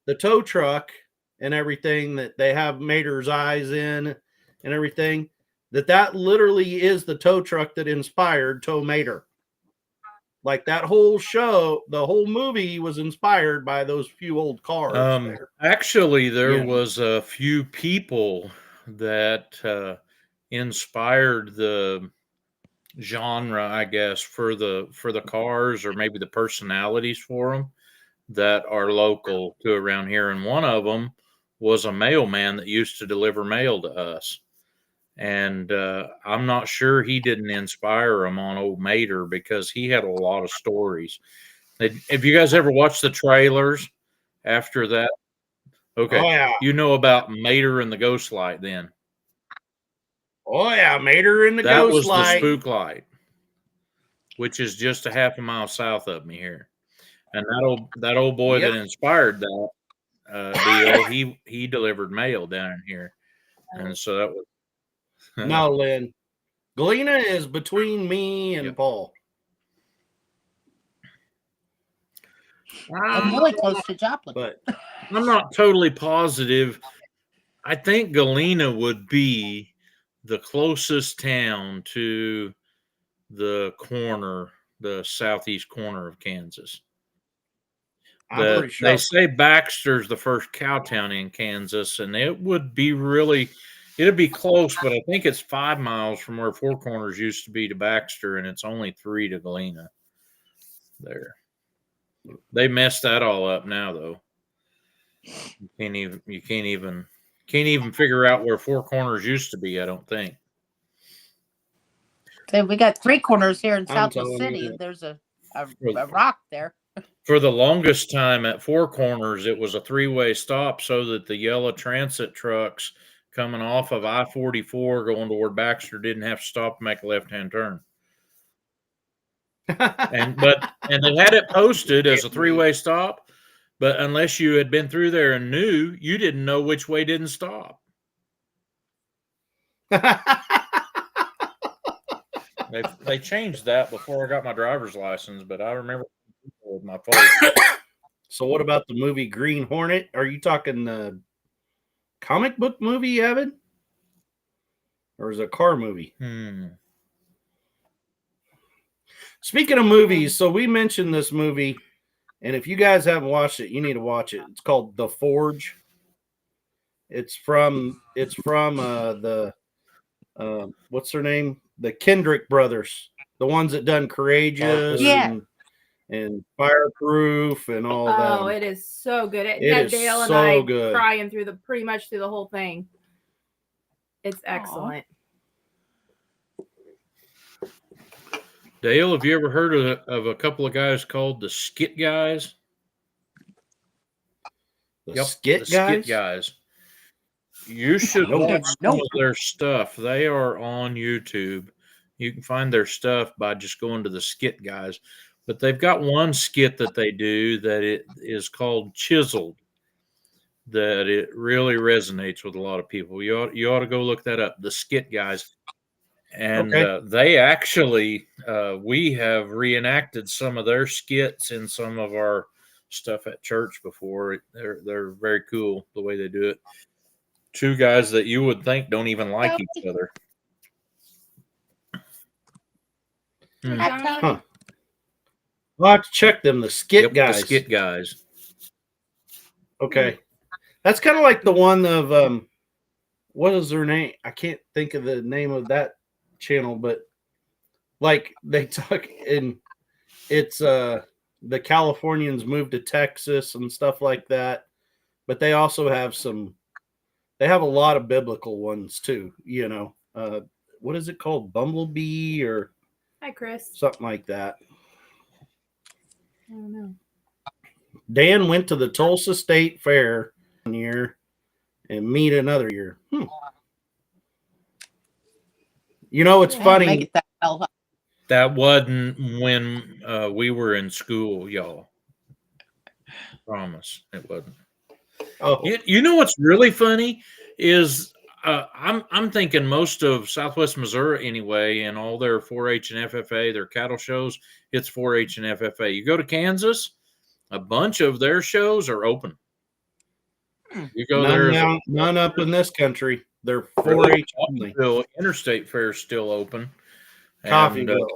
the tow truck and everything that they have Mater's eyes in and everything, that literally is the tow truck that inspired Tow Mater. Like that whole show, the whole movie was inspired by those few old cars. There. Actually, there was a few people that inspired the genre, I guess, for the cars, or maybe the personalities for them, that are local to around here. And one of them was a mailman that used to deliver mail to us. And I'm not sure he didn't inspire him on old Mater, because he had a lot of stories. Have you guys ever watched the trailers after that? Okay. Oh, yeah. You know about Mater and the Ghost Light then? Oh, yeah. Mater and the That Ghost was Light. the Spook Light, which is just a half a mile south of me here. And that old boy that inspired that deal, he delivered mail down here. And so that was No, Lynn. Galena is between me and Paul. I'm really close to Joplin. But I'm not totally positive. I think Galena would be the closest town to the southeast corner of Kansas. I'm pretty sure. They say Baxter's the first cow town in Kansas, and it would be it'd be close, but I think it's 5 miles from where Four Corners used to be to Baxter, and it's only 3 to Galena. There. They messed that all up now, though. You can't even figure out where Four Corners used to be, I don't think. So we got 3 corners here in I'm Southwest telling City. you. There's a rock there. For the longest time at Four Corners, it was a 3-way stop so that the yellow transit trucks coming off of I-44 going toward Baxter didn't have to stop and make a left-hand turn. And they had it posted as a 3-way stop, but unless you had been through there and knew, you didn't know which way didn't stop. They changed that before I got my driver's license, but I remember with my phone. So what about the movie Green Hornet? Are you talking the comic book movie, Evan? Or is it a car movie? Speaking of movies, so we mentioned this movie, and if you guys haven't watched it, you need to watch it. It's called The Forge. It's from the what's their name? The Kendrick brothers, the ones that done Courageous and Fireproof and all that. Oh, it is so good. It is Dale and so I good. crying pretty much through the whole thing. It's excellent. Dale, have you ever heard of a couple of guys called the Skit Guys? The Skit Guys? You should watch some of their stuff. They are on YouTube. You can find their stuff by just going to the Skit Guys. But they've got one skit that they do that it is called Chiseled, that it really resonates with a lot of people. You ought to go look that up, the Skit Guys. And they actually, we have reenacted some of their skits in some of our stuff at church before. They're very cool the way they do it. 2 guys that you would think don't even like each other. Hmm. At Tony. Huh. I'll have to check them. The skit Yep, guys. the skit guys. Okay. That's kind of like the one of what is their name? I can't think of the name of that channel, but like they talk and it's the Californians moved to Texas and stuff like that. But they also have they have a lot of biblical ones too, you know. What is it called? Bumblebee or Hi, Chris. something like that. I don't know. Dan went to the Tulsa State Fair one year and meet another year. You know, it's Make funny. it that hell. That wasn't when we were in school, y'all. Promise, it wasn't. Oh, You know what's really funny is I'm thinking most of Southwest Missouri anyway, and all their 4-H and FFA, their cattle shows, it's 4-H and FFA. You go to Kansas, a bunch of their shows are open. You go there, none up in this country. They're really, 4-H only. Coffeyville Interstate Fair is still open. And, Coffeyville.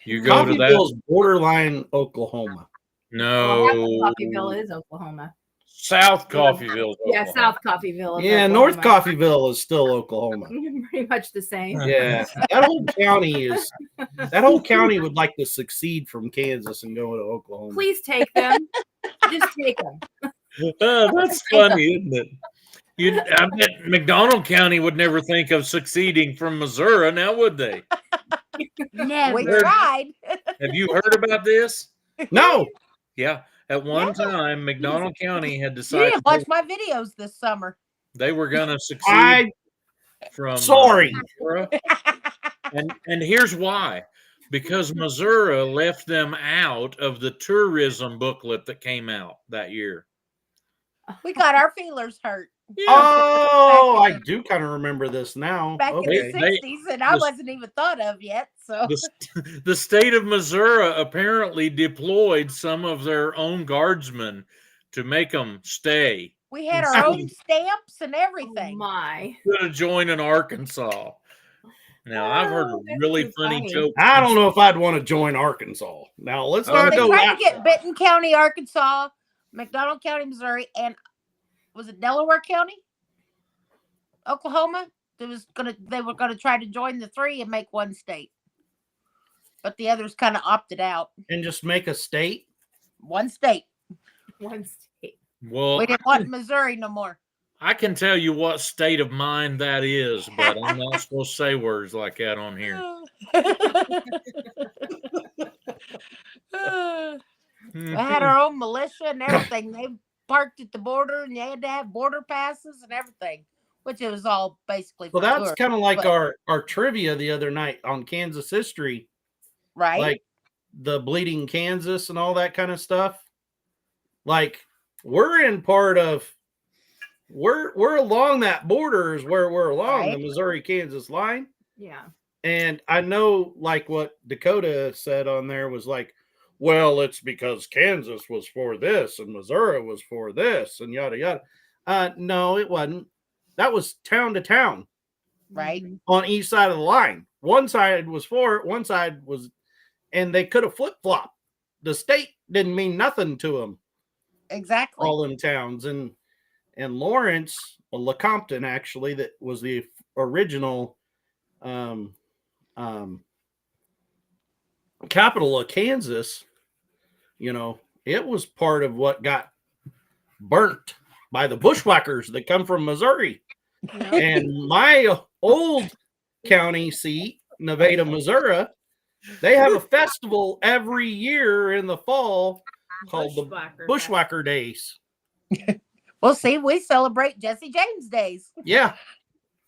you go to that. Coffeyville's borderline Oklahoma. No, Coffeyville is Oklahoma. South Coffeyville. Yeah, South Coffeyville. Is Yeah, Oklahoma. North Coffeyville is still Oklahoma. Pretty much the same. Yeah, that whole county would like to succeed from Kansas and go to Oklahoma. Please take them. Just take them. That's funny, isn't it? I bet McDonald County would never think of succeeding from Missouri, now would they? Never. We tried. Have you heard about this? No, Yeah. At one time, McDonald County had You decided didn't watch my videos this summer. they were going to succeed I from sorry. Missouri. And here's why. Because Missouri left them out of the tourism booklet that came out that year. We got our feelers hurt Oh, I do kind of remember this now. back Okay. in the 60s, and I wasn't even thought of yet. So The state of Missouri apparently deployed some of their own guardsmen to make them stay. we had our own stamps and Oh everything. my. Could have joined in Arkansas. Now I've heard a Oh, that's really too funny funny. joke. I don't know if I'd want to join Arkansas. Now let's not They go tried that to get far. Benton County, Arkansas, McDonald County, Missouri, and was it Delaware County, Oklahoma? They were gonna try to join the three and make one state, but the others kind of opted out. And just make a state. One state. One state. Well, We didn't want Missouri no more. I can tell you what state of mind that is, but I'm not supposed to say words like that on here. We had our own militia and everything. They parked at the border, and you had to have border passes and everything, which it was all basically. Well, for that's tourists, kind of like but- our trivia the other night on Kansas history, right. like the bleeding Kansas and all that kind of stuff. Like we're in part of we're along that border is where we're along Right. the Missouri-Kansas line. Yeah. And I know like what Dakota said on there was like, well, it's because Kansas was for this and Missouri was for this and yada yada. No, it wasn't. That was town to town Right. Mhm. on each side of the line. One side was for it, one side was, and they could have flip flopped. The state didn't mean nothing to them. Exactly. All them towns and Lawrence, or Lecompton actually, that was the original capital of Kansas. You know, it was part of what got burnt by the bushwhackers that come from Missouri. Yep. And my old county seat, Nevada, Missouri, they have a festival every year in the fall called the Bushwhacker Days. Well, see, we celebrate Jesse James days. Yeah.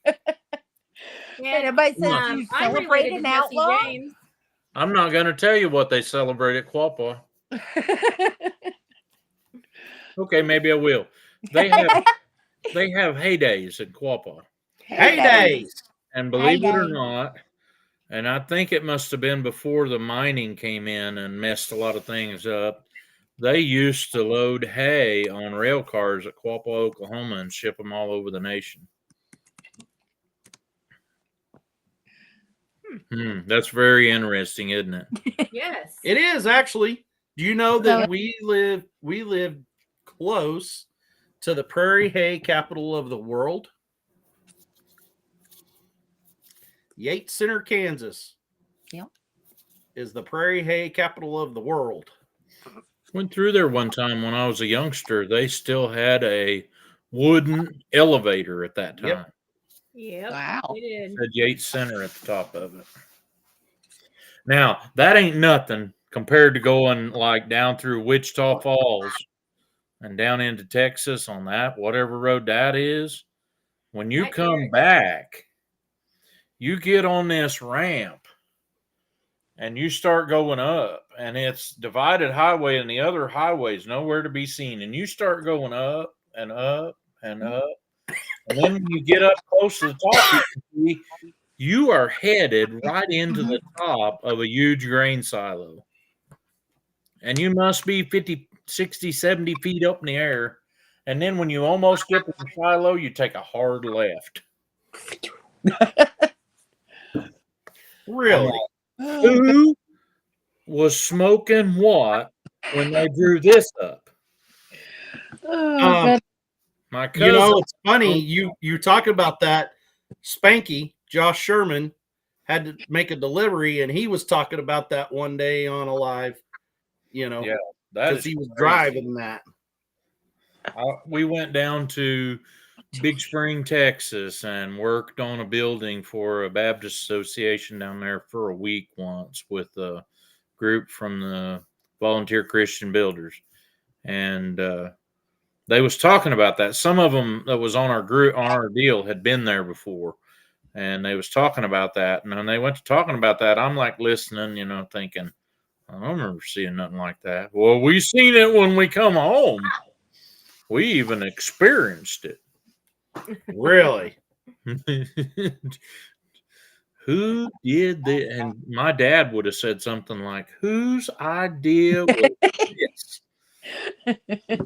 And And, everybody says you I'm celebrate related to an Jesse outlaw. James. I'm not going to tell you what they celebrate at Quapaw. Okay, maybe I will. They have heydays at Quapaw. Hey days. And believe it or Heyday. not, and I think it must have been before the mining came in and messed a lot of things up. They used to load hay on rail cars at Quapaw, Oklahoma, and ship them all over the nation. That's very interesting, isn't it? Yes. It is actually. Do you know that we live close to the prairie hay capital of the world? Yates Center, Kansas. Yep. Is the prairie hay capital of the world. Went through there one time when I was a youngster. They still had a wooden elevator at that time. Yep. Yep. Wow. We did. Had Yates Center at the top of it. Now, that ain't nothing compared to going like down through Wichita Falls and down into Texas on that, whatever road that is. When you Right come there. back, you get on this ramp and you start going up, and it's divided highway, and the other highway's nowhere to be seen. And you start going up and up and up. And then when you get up close to the top, you can see you are headed right into the top of a huge grain silo. And you must be 50, 60, 70 feet up in the air. And then when you almost get to the silo, you take a hard left. Really? Who was smoking what when they drew this up? My cousin. You know, it's funny. You talk about that. Spanky, Josh Sherman, had to make a delivery, and he was talking about that one day on a live. You know, Yeah, that because is he was crazy. driving that. We went down to Big Spring, Texas, and worked on a building for a Baptist association down there for a week once with a group from the Volunteer Christian Builders. And they was talking about that. Some of them that was on our group, on our deal, had been there before. And they was talking about that. And when they went to talking about that, I'm like listening, you know, thinking, I don't remember seeing nothing like that. Well, we seen it when we come home. We even experienced it. Really? Who did this? And my dad would have said something like, whose idea was this?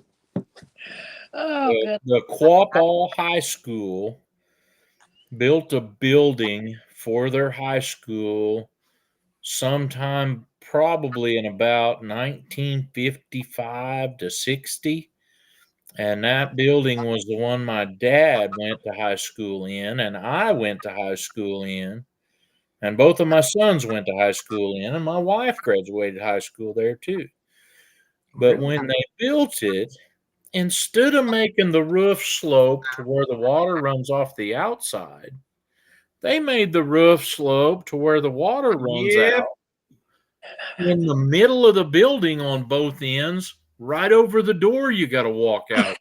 The Quapaw High School built a building for their high school sometime probably in about 1955 to 60. And that building was the one my dad went to high school in, and I went to high school in, and both of my sons went to high school in, and my wife graduated high school there too. But when they built it, instead of making the roof slope to where the water runs off the outside, they made the roof slope to where the water runs out in the middle of the building on both ends. Right over the door, you got to walk out.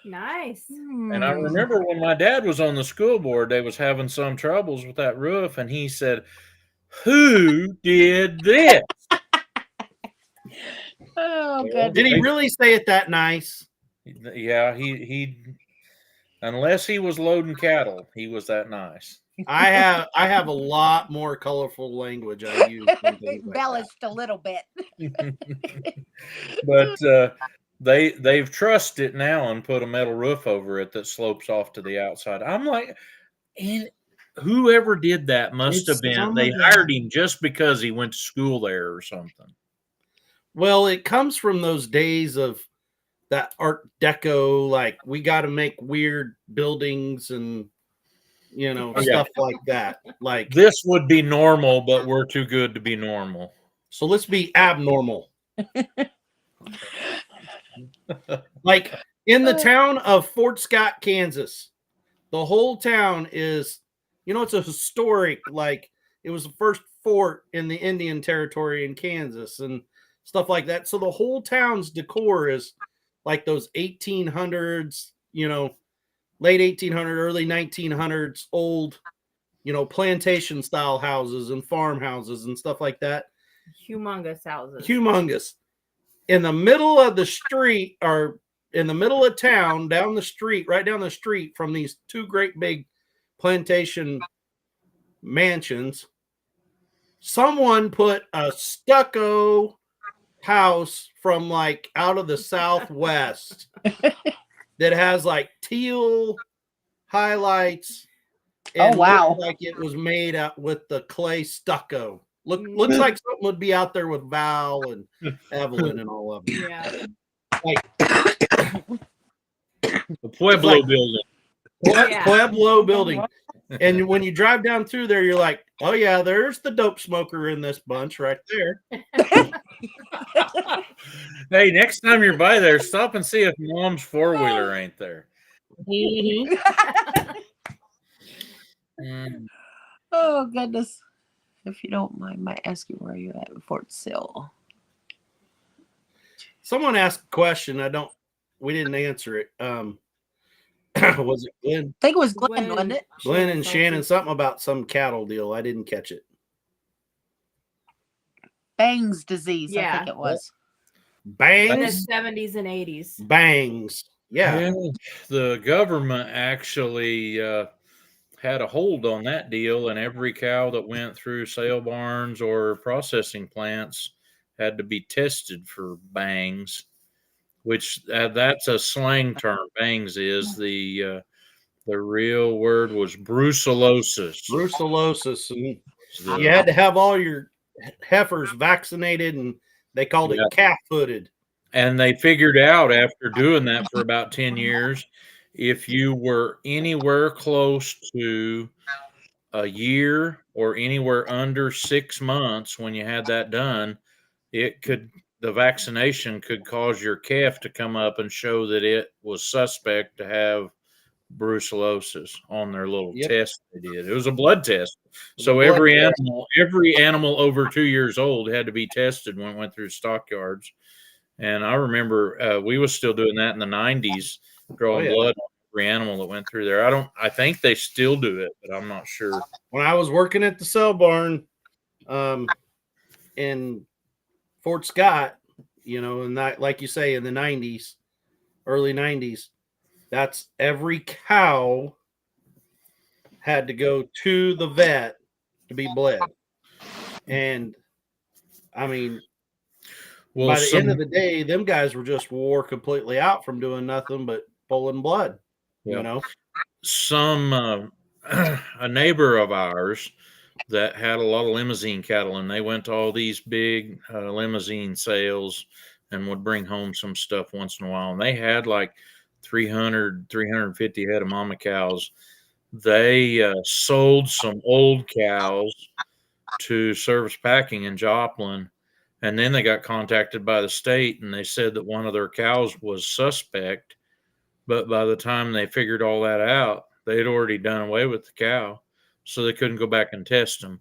Nice. And I remember when my dad was on the school board, they was having some troubles with that roof, and he said, "Who did this?" Oh, good. Did he really say it that nice? Yeah, he unless he was loading cattle, he was that nice. I have a lot more colorful language I use. than things like that. Embellished a little bit. But they've trussed it now and put a metal roof over it that slopes off to the outside. I'm like, and whoever did that must have been, they hired him just because he went to school there or something. Well, it comes from those days of that Art Deco, like we got to make weird buildings and stuff like that. Like this would be normal, but we're too good to be normal. So let's be abnormal. Like in the town of Fort Scott, Kansas, the whole town is, it's a historic, like it was the first fort in the Indian Territory in Kansas and stuff like that. So the whole town's decor is like those 1800s, late 1800s, early 1900s, old, plantation style houses and farmhouses and stuff like that. Humongous houses. Humongous. In the middle of the street, or in the middle of town, down the street, right down the street from these two great big plantation mansions, someone put a stucco house from like out of the Southwest that has like teal highlights and wow. looked like it was made out with the clay stucco. Looks like something would be out there with Val and Evelyn and all of them. Yeah. The Pueblo like- building. Yeah. Pueblo building. And when you drive down through there, you're like, oh yeah, there's the dope smoker in this bunch right there. Hey, next time you're by there, stop and see if Mom's four-wheeler ain't there. Mm. Oh goodness. If you don't mind my asking where you're at in Fort Sill. Someone asked a question. We didn't answer it. Was it Glenn? I think it was Glenn, wasn't it? Glenn and Shannon, something about some cattle deal. I didn't catch it. Bangs disease, I Yeah. think it was. In the Bangs? 70s and 80s. Bangs. Yeah. The government actually had a hold on that deal, and every cow that went through sale barns or processing plants had to be tested for bangs, which that's a slang term. Bangs is the real word was brucellosis. Brucellosis. And The- you had to have all your heifers vaccinated, and they called Yeah. it calf-footed. And they figured out after doing that for about 10 years, if you were anywhere close to a year or anywhere under 6 months when you had that done, the vaccination could cause your calf to come up and show that it was suspect to have brucellosis on their little Yep. test they did. It was a blood test. was So a blood every test. animal over 2 years old had to be tested when it went through stockyards. And I remember we was still doing that in the 90s, drawing yeah. blood on every animal that went through there. I think they still do it, but I'm not sure. When I was working at the sale barn in Fort Scott, and that, like you say, in the 90s, early 90s, that's every cow had to go to the vet to be bled. And I mean, Well, by the end of the day, them guys were just wore completely out from doing nothing but pulling blood. Yeah. A neighbor of ours that had a lot of limousine cattle, and they went to all these big limousine sales and would bring home some stuff once in a while. And they had like 300, 350 head of mama cows. They sold some old cows to Service Packing in Joplin. And then they got contacted by the state, and they said that one of their cows was suspect. But by the time they figured all that out, they'd already done away with the cow, so they couldn't go back and test them.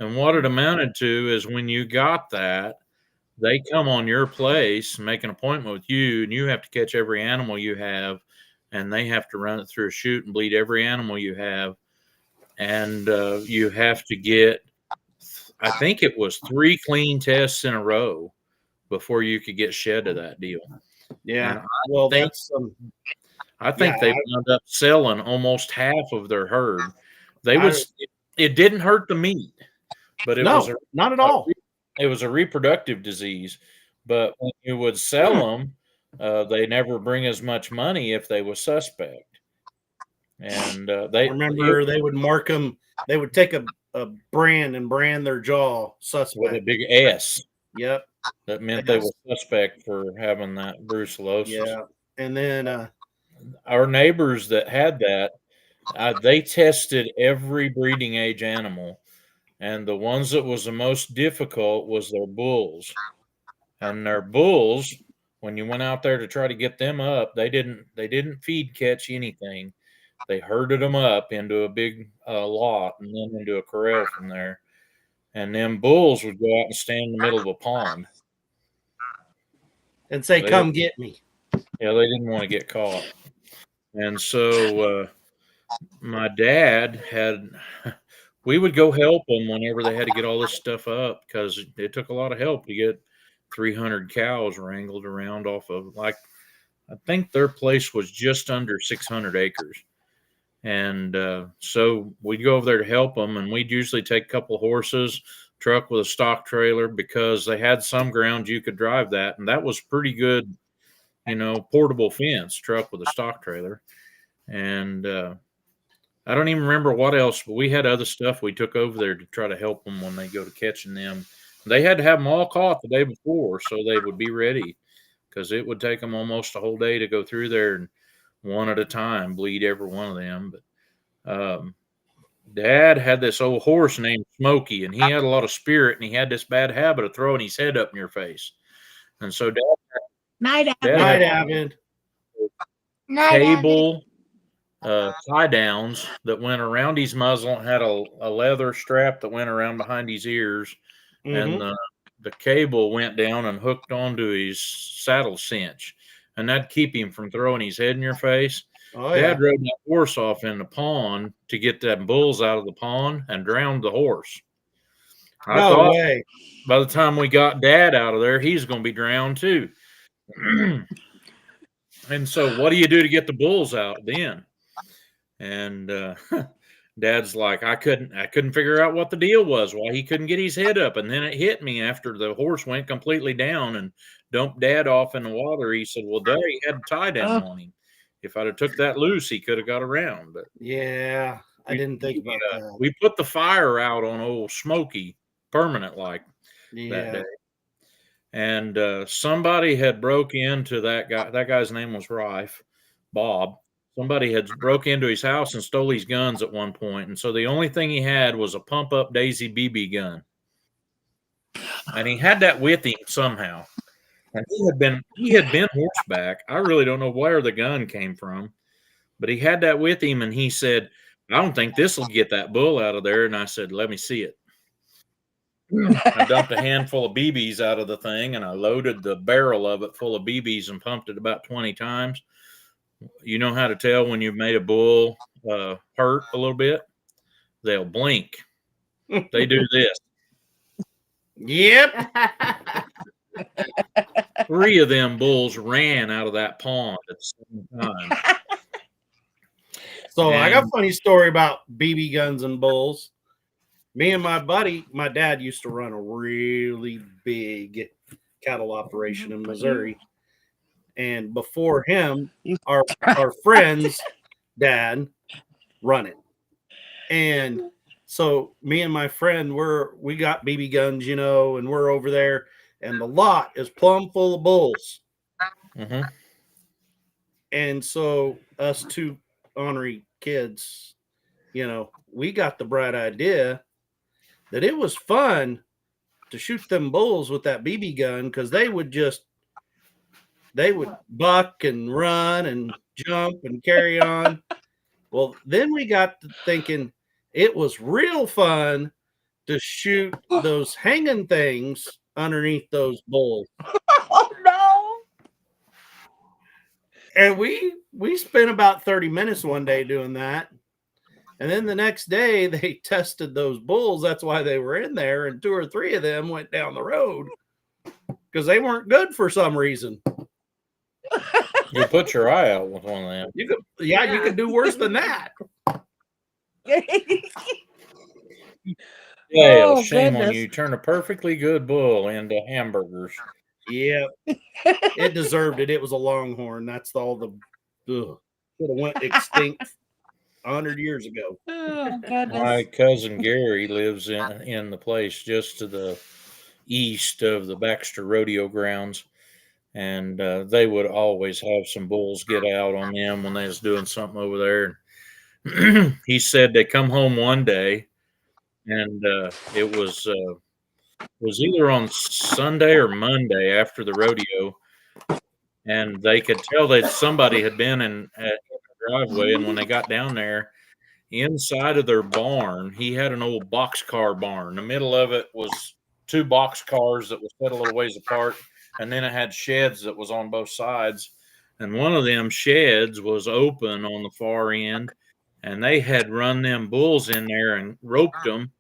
And what it amounted to is when you got that, they come on your place, make an appointment with you, and you have to catch every animal you have, and they have to run it through a chute and bleed every animal you have. And you have to get, I think it was 3 clean tests in a row before you could get shed of that deal. Yeah. And Well, think- that's I think Yeah, they wound up selling almost half of their herd. It didn't hurt the meat, but it was not at all. it was a reproductive disease. But when you would sell them, they never bring as much money if they was suspect. And They would mark them. They would take a brand and brand their jaw with a suspect. big S. Yep. That meant they were suspect for having that brucellosis. Yeah. And then Our neighbors that had that, they tested every breeding age animal, and the ones that was the most difficult was their bulls. And their bulls, when you went out there to try to get them up, they didn't feed catch anything. They herded them up into a big lot and then into a corral from there. And them bulls would go out and stand in the middle of a pond. and say, "Come get me." Yeah, they didn't want to get caught. And so my dad we would go help them whenever they had to get all this stuff up, because it took a lot of help to get 300 cows wrangled around off of, like, I think their place was just under 600 acres. And so we'd go over there to help them, and we'd usually take a couple of horses, truck with a stock trailer, because they had some ground you could drive that. And that was pretty good, portable fence truck with a stock trailer. And I don't even remember what else, but we had other stuff we took over there to try to help them when they go to catching them. They had to have them all caught the day before so they would be ready, because it would take them almost a whole day to go through there and one at a time bleed every one of them. But Dad had this old horse named Smokey, and he had a lot of spirit, and he had this bad habit of throwing his head up in your face. And so Night, Dad Night, had Avid. Night, Avid. cable tie downs that went around his muzzle and had a leather strap that went around behind his ears, and the cable went down and hooked onto his saddle cinch, and that'd keep him from throwing his head in your face. Oh, yeah. Dad rode that horse off in the pond to get them bulls out of the pond and drowned the horse. I No thought way. by the time we got Dad out of there, he's going to be drowned too. And so, what do you do to get the bulls out then? And Dad's like, I couldn't figure out what the deal was, why he couldn't get his head up. And then it hit me after the horse went completely down and dumped Dad off in the water. He said, well, Dad, he had a tie down on him. If I'd have took that loose, he could have got around. But Yeah, I didn't think about that. we put the fire out on old Smokey permanent like that Yeah. day. And somebody had broke into that guy. That guy's name was Rife, Bob. Somebody had broke into his house and stole his guns at one point. And so the only thing he had was a pump up Daisy BB gun. And he had that with him somehow. And he had been horseback. I really don't know where the gun came from, but he had that with him, and he said, I don't think this will get that bull out of there. And I said, let me see it. I dumped a handful of BBs out of the thing, and I loaded the barrel of it full of BBs and pumped it about 20 times. You know how to tell when you've made a bull hurt a little bit? They'll blink. They do this. Yep. 3 of them bulls ran out of that pond at the same time. So I got a funny story about BB guns and bulls. Me and my buddy, my dad used to run a really big cattle operation in Missouri. And before him, our friend's dad run it. And so me and my friend, we got BB guns, and we're over there, and the lot is plumb full of bulls. Mm-hmm. And so us two ornery kids, we got the bright idea that it was fun to shoot them bulls with that BB gun, because they would buck and run and jump and carry on. Well, then we got to thinking it was real fun to shoot those hanging things underneath those bulls. Oh no! And we spent about 30 minutes one day doing that. And then the next day they tested those bulls. That's why they were in there. And 2 or 3 of them went down the road because they weren't good for some reason. You put your eye out with one of them. You could do worse than that. Yeah, shame on goodness. you. Turn a perfectly good bull into hamburgers. Yeah, it deserved it. It was a longhorn. That's all the should have went extinct 100 years ago. Oh, goodness. My cousin Gary lives in the place just to the east of the Baxter Rodeo grounds, and they would always have some bulls get out on them when they was doing something over there. He said they come home one day, and it was either on Sunday or Monday after the rodeo, and they could tell that somebody had been in at the driveway. And when they got down there, inside of their barn, he had an old boxcar barn. The middle of it was 2 boxcars that were set a little ways apart, and then it had sheds that was on both sides. And one of them sheds was open on the far end, and they had run them bulls in there and roped them.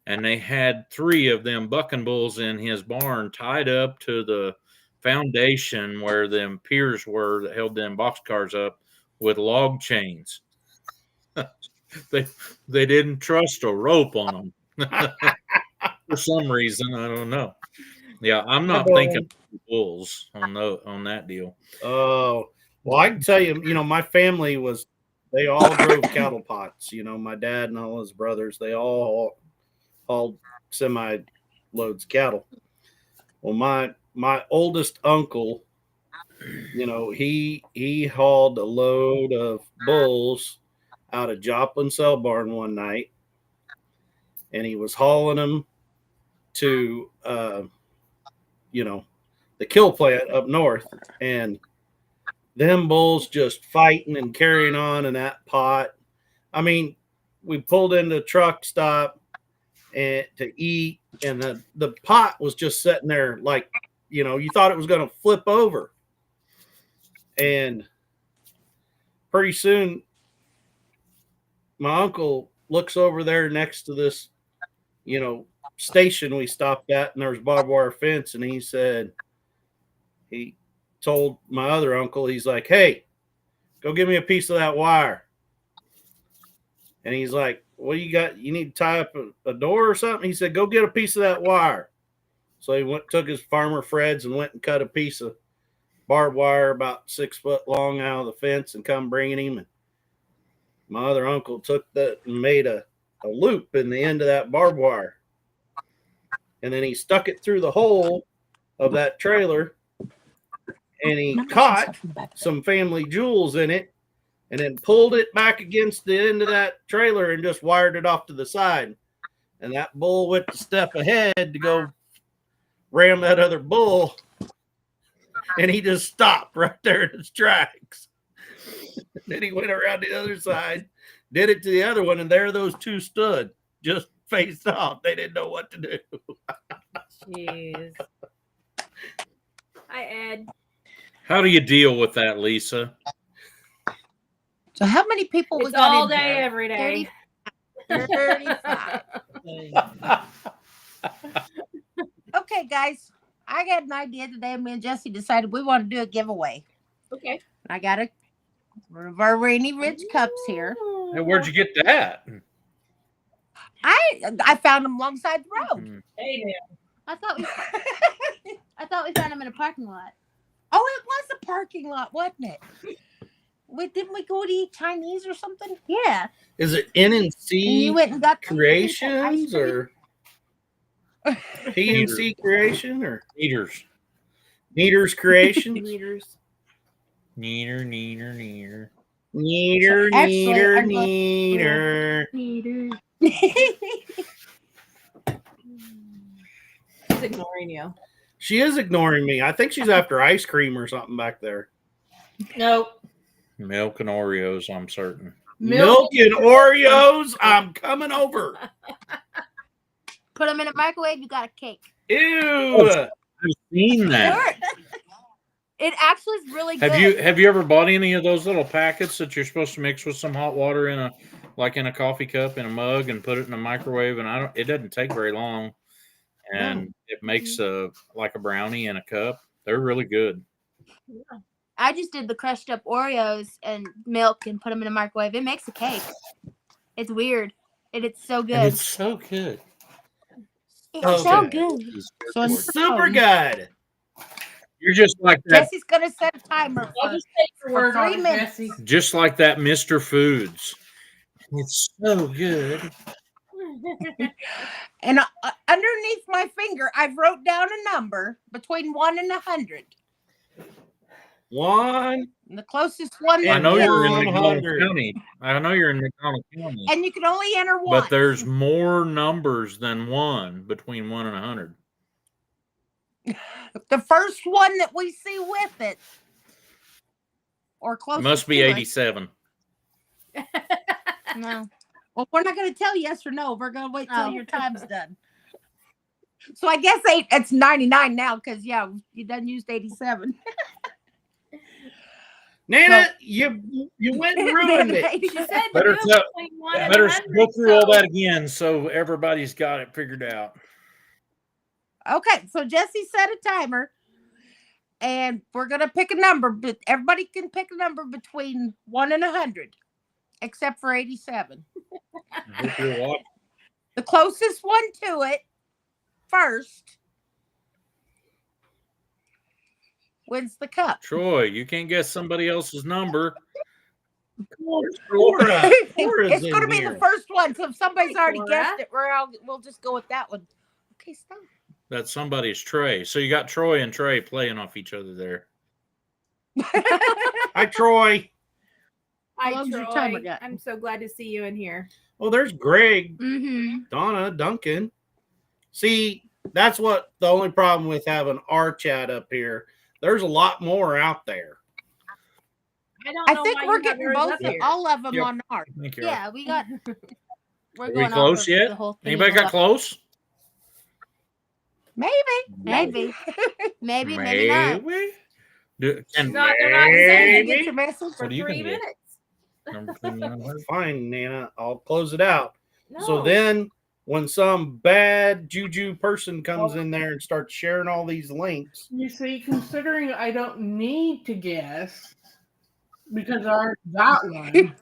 And they had 3 of them bucking bulls in his barn tied up to the foundation where them piers were that held them boxcars up with log chains. They didn't trust a rope on them for some reason. I don't know. Yeah, I'm not thinking bulls on that deal. Oh, well, I can tell you, my family was they all drove cattle pots. You know, my dad and all his brothers, they all hauled semi loads of cattle. Well, my oldest uncle, you know, he hauled a load of bulls out of Joplin Cell Barn one night, and he was hauling them to you know, the kill plant up north, and them bulls just fighting and carrying on in that pot. I mean, we pulled into a truck stop and to eat, and the pot was just sitting there like, you know, you thought it was going to flip over. And pretty soon, my uncle looks over there next to this, you know, station we stopped at, and there was barbed wire fence, and he told my other uncle, he's like, "Hey, go give me a piece of that wire." And he's like, "What do you got? You need to tie up a door or something?" He said, "Go get a piece of that wire." So he took his Farmer Fred's and went and cut a piece of barbed wire about 6 foot long out of the fence and come bringing him. And my other uncle took that and made a loop in the end of that barbed wire. And then he stuck it through the hole of that trailer, and he caught some family jewels in it, and then pulled it back against the end of that trailer and just wired it off to the side. And that bull went to step ahead to go ram that other bull, and he just stopped right there in his tracks. Then he went around the other side, did it to the other one, and there those two stood, just faced off. They didn't know what to do. Jeez. Hi, Ed. How do you deal with that, Lisa? So how many people we It's got all in day, here? every day. 35. Okay, guys. I got an idea today. Me and Jesse decided we want to do a giveaway. Okay. I got one of our Rainy Ridge cups here. Hey, where'd you get that? I found them alongside the road. Hey, now. I thought we found him in a parking lot. Oh, it was a parking lot, wasn't it? Didn't we go to eat Chinese or something? Yeah. Is it And you NNC went and got the Creations ice cream? or PNC Creation or Meters. Neater's Creations? Meters. Neater, neater, neater. Neater, Actually, neater, I'm going- neater. She's ignoring you. She is ignoring me. I think she's after ice cream or something back there. Nope. Milk and Oreos, I'm certain. Milk and Oreos. I'm coming over. Put them in a microwave. You got a cake. Ew. I've seen that. It actually is really good. Have you ever bought any of those little packets that you're supposed to mix with some hot water in a coffee cup in a mug and put it in a microwave, and it doesn't take very long, and it makes like a brownie in a cup. They're really good. I just did the crushed up Oreos and milk and put them in a microwave. It makes a cake. It's weird. It's so good. And it's so good. It's so good. So Super good. You're just like that. Jesse's gonna set a timer I'll for just take your for word on 3 it, minutes. Jesse. Just like that Mr. Foods. It's so good. And underneath my finger, I've wrote down a number between 1 and 100. One. And the closest one. I know you're in 100. McDonald County. I know you're in McDonald County. And you can only enter one. But there's more numbers than one between 1 and 100. The first one that we see with it, or close. It must be to 87. No. Well, we're not going to tell yes or no. We're going to wait till Oh. your time's done. So I guess it's 99 now because you done used 87. Nana, you went and ruined it. She said to Better do it tell- between 1 and Better 100, go through all so- that again so everybody's got it figured out. Okay, so Jesse set a timer, and we're gonna pick a number, but everybody can pick a number between 1 and 100, except for 87. I hope you're watching. The closest one to it first wins the cup. Troy, you can't guess somebody else's number. Where's Cora? Cora's It's in going to be here. the first one. So if somebody's Hi, already Cora. guessed it, we'll just go with that one. Okay, stop. That's somebody's Trey. So you got Troy and Trey playing off each other there. Hi, Troy. How Hi, long's your timer Troy. got? I'm so glad to see you in here. Oh, there's Greg, Mm-hmm. Donna, Duncan. See, that's what the only problem with having our chat up here. There's a lot more out there. I don't I know think why we're you have getting yours both up of here. all of them Yep. on ours. Thank you. Yeah, we got. We're Are we going close off of yet? the whole thing. Anybody got close? Maybe. Maybe, maybe not. Do, They're and not Did you Maybe. get your message? for What are you 3 gonna get? minutes. number 2900? Fine, Nana. I'll close it out. No. So then, when some bad juju person comes in there and starts sharing all these links, You see, considering I don't need to guess because I already got one.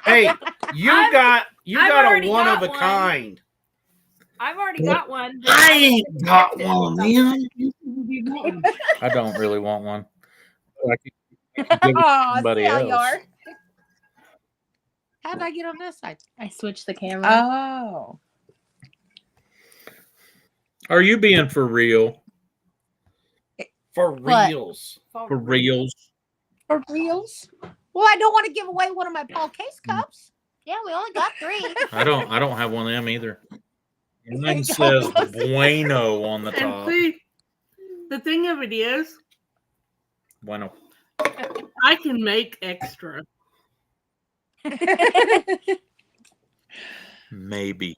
hey, you I've got a already one got of a one. kind. I've already got one. but I haven't ain't got guessed it. one, man. I don't really want one. I can give it to Oh, somebody see how you else. are. How'd I get on this side? I switched the camera. Oh. Are you being for real? For What? reals. For reals? For reals? Well, I don't want to give away one of my Paul Case cups. Yeah, we only got 3. I don't have one of them either. Mine says Bueno on the And top. see, the thing of it is, Bueno. I can make extra. Maybe.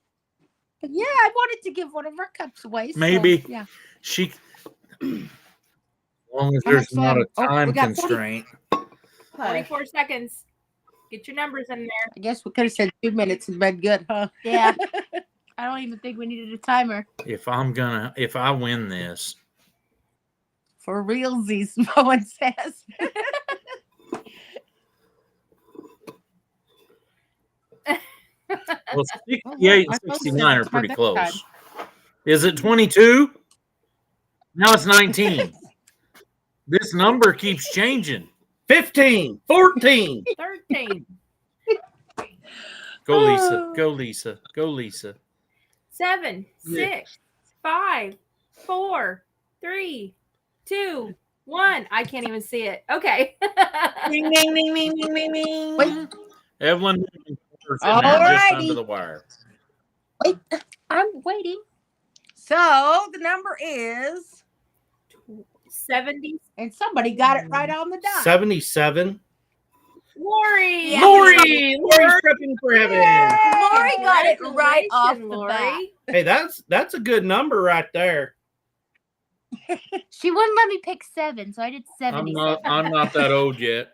Yeah, I wanted to give one of our cups away. so, Maybe. Yeah. She as long as How there's much not a left? Oh, we time got 40. constraint. 44 seconds. Get your numbers in there. I guess we could have said 2 minutes and been good, huh? Yeah. I don't even think we needed a timer. If I win this, For realsies, Bowen says. well, 68 and 69 are pretty close. Is it 22? Now it's 19. This number keeps changing. 15, 14. 13, Go, Lisa. Go, Lisa. Go, Lisa. 7, 6, 5, 4, 3, 2, 1. I can't even see it. Okay. Ding, ding, ding, ding, ding, ding, ding. Wait. Evelyn is in there just Alrighty. under the wire. Wait, I'm waiting. So the number is, 70. and somebody got it right on the dot. 77. Lori. Yeah. Lori's prepping for heaven. Lori got it right off the Lori. bat. Hey, that's a good number right there. She wouldn't let me pick 7, so I did 77. I'm not that old yet.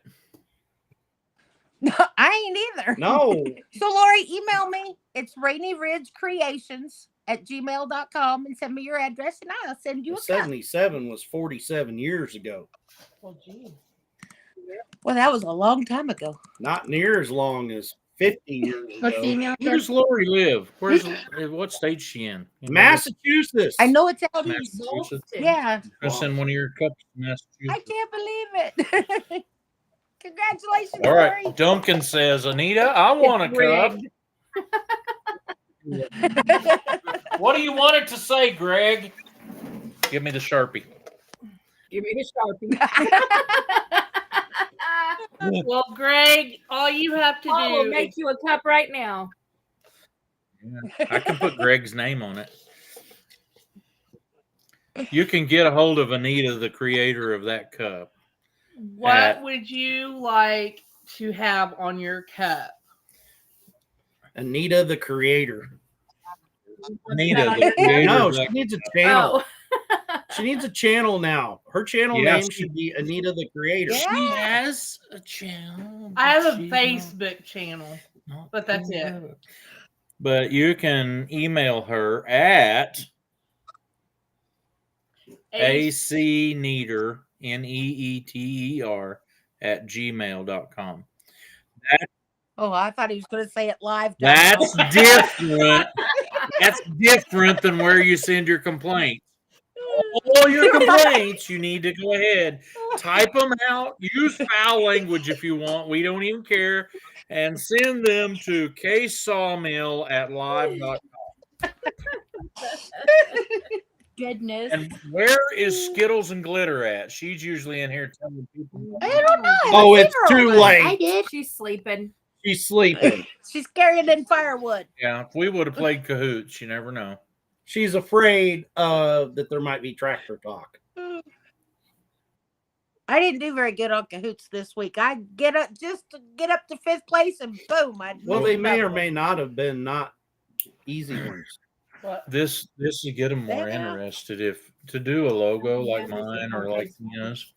No, I ain't either. No. So Lori, email me. It's rainyridgecreations@gmail.com and send me your address and I'll send you a cup. 77 was 47 years ago. Well, gee. Well, that was a long time ago. Not near as long as 50 years What's the ago. email? Where does Lori live? What state's she in? You know, Massachusetts. I know it's out east. Massachusetts. Yeah, I'll send one of your cups to I Massachusetts. can't believe it. Congratulations, All right. Lori. Duncan says, Anita, I want a cup. What do you want it to say, Greg? Give me the Sharpie. Give me the Sharpie. Well, Greg, all you have to I will do make is you a cup right now. I can put Greg's name on it. You can get a hold of Anita, the creator of that cup. what would you like to have on your cup? Anita, the creator. Anita, the creator No, of she that. needs a channel. Oh. She needs a channel now. Her channel Yeah, name she- should be Anita, the creator. Yeah. She has a channel. I have but a she's Facebook channel. not but that's doing it. that. But you can email her at acneater, NEETER, at gmail.com. Oh, I thought he was going to say it live. That's different. That's different than where you send your complaints. all your complaints, you need to go ahead, type them out, use foul language if you want. We don't even care. And send them to casesawmill@live.com. Goodness. And where is Skittles and Glitter at? She's usually in here telling people. I don't know. I Oh, haven't it's seen her too all night. I late. did. She's sleeping. She's sleeping. She's carrying in firewood. Yeah, if we would have played Cahoots, you never know. She's afraid that there might be tractor talk. I didn't do very good on Cahoots this week. I get up just to get up to 5th place, and boom! Well, they may or may not have been not easy ones. This would get them more Yeah. interested if to do a logo like mine or like Tina's.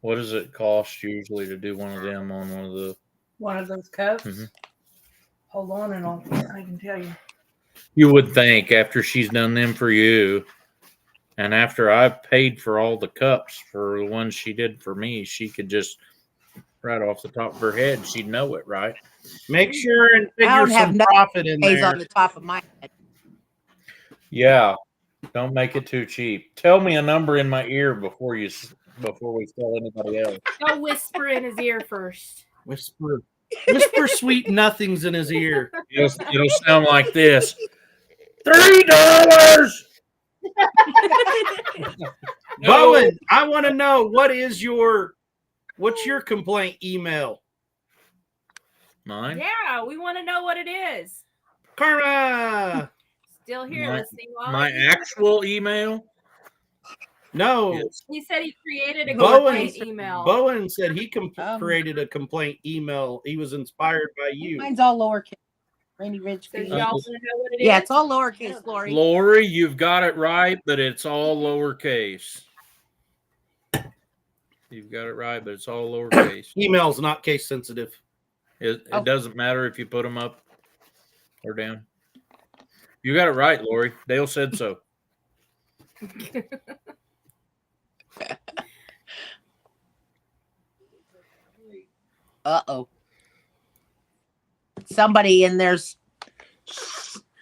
What does it cost usually to do one of them on one of the? One of those cups. Mhm. Hold on, and I can tell you. You would think after she's done them for you, and after I've paid for all the cups for the ones she did for me, she could just right off the top of her head, she'd know it, right? Make sure and I don't figure have some no profit in Days there. on the top of my head. Yeah. Don't make it too cheap. Tell me a number in my ear before we tell anybody else. Go whisper in his ear first. Whisper sweet nothings in his ear. It'll sound like this. $3. No. Bowen, I want to know what's your complaint email? Mine? Yeah, we want to know what it is. Karma. Still here My- listening. While My I- actual email? No, Yes. He said he created a Bowen, complaint email. Bowen said he Um, created a complaint email. He was inspired by you. Mine's all lowercase. Rainy Ridge. So Feed. y'all want to know what it is? Yeah, it's all lowercase, Lori. Lori, you've got it right, but it's all lowercase. You've got it right, but it's all lowercase. Email's not case sensitive. It Oh. doesn't matter if you put them up or down. You got it right, Lori. Dale said so. Uh-oh. Somebody in there's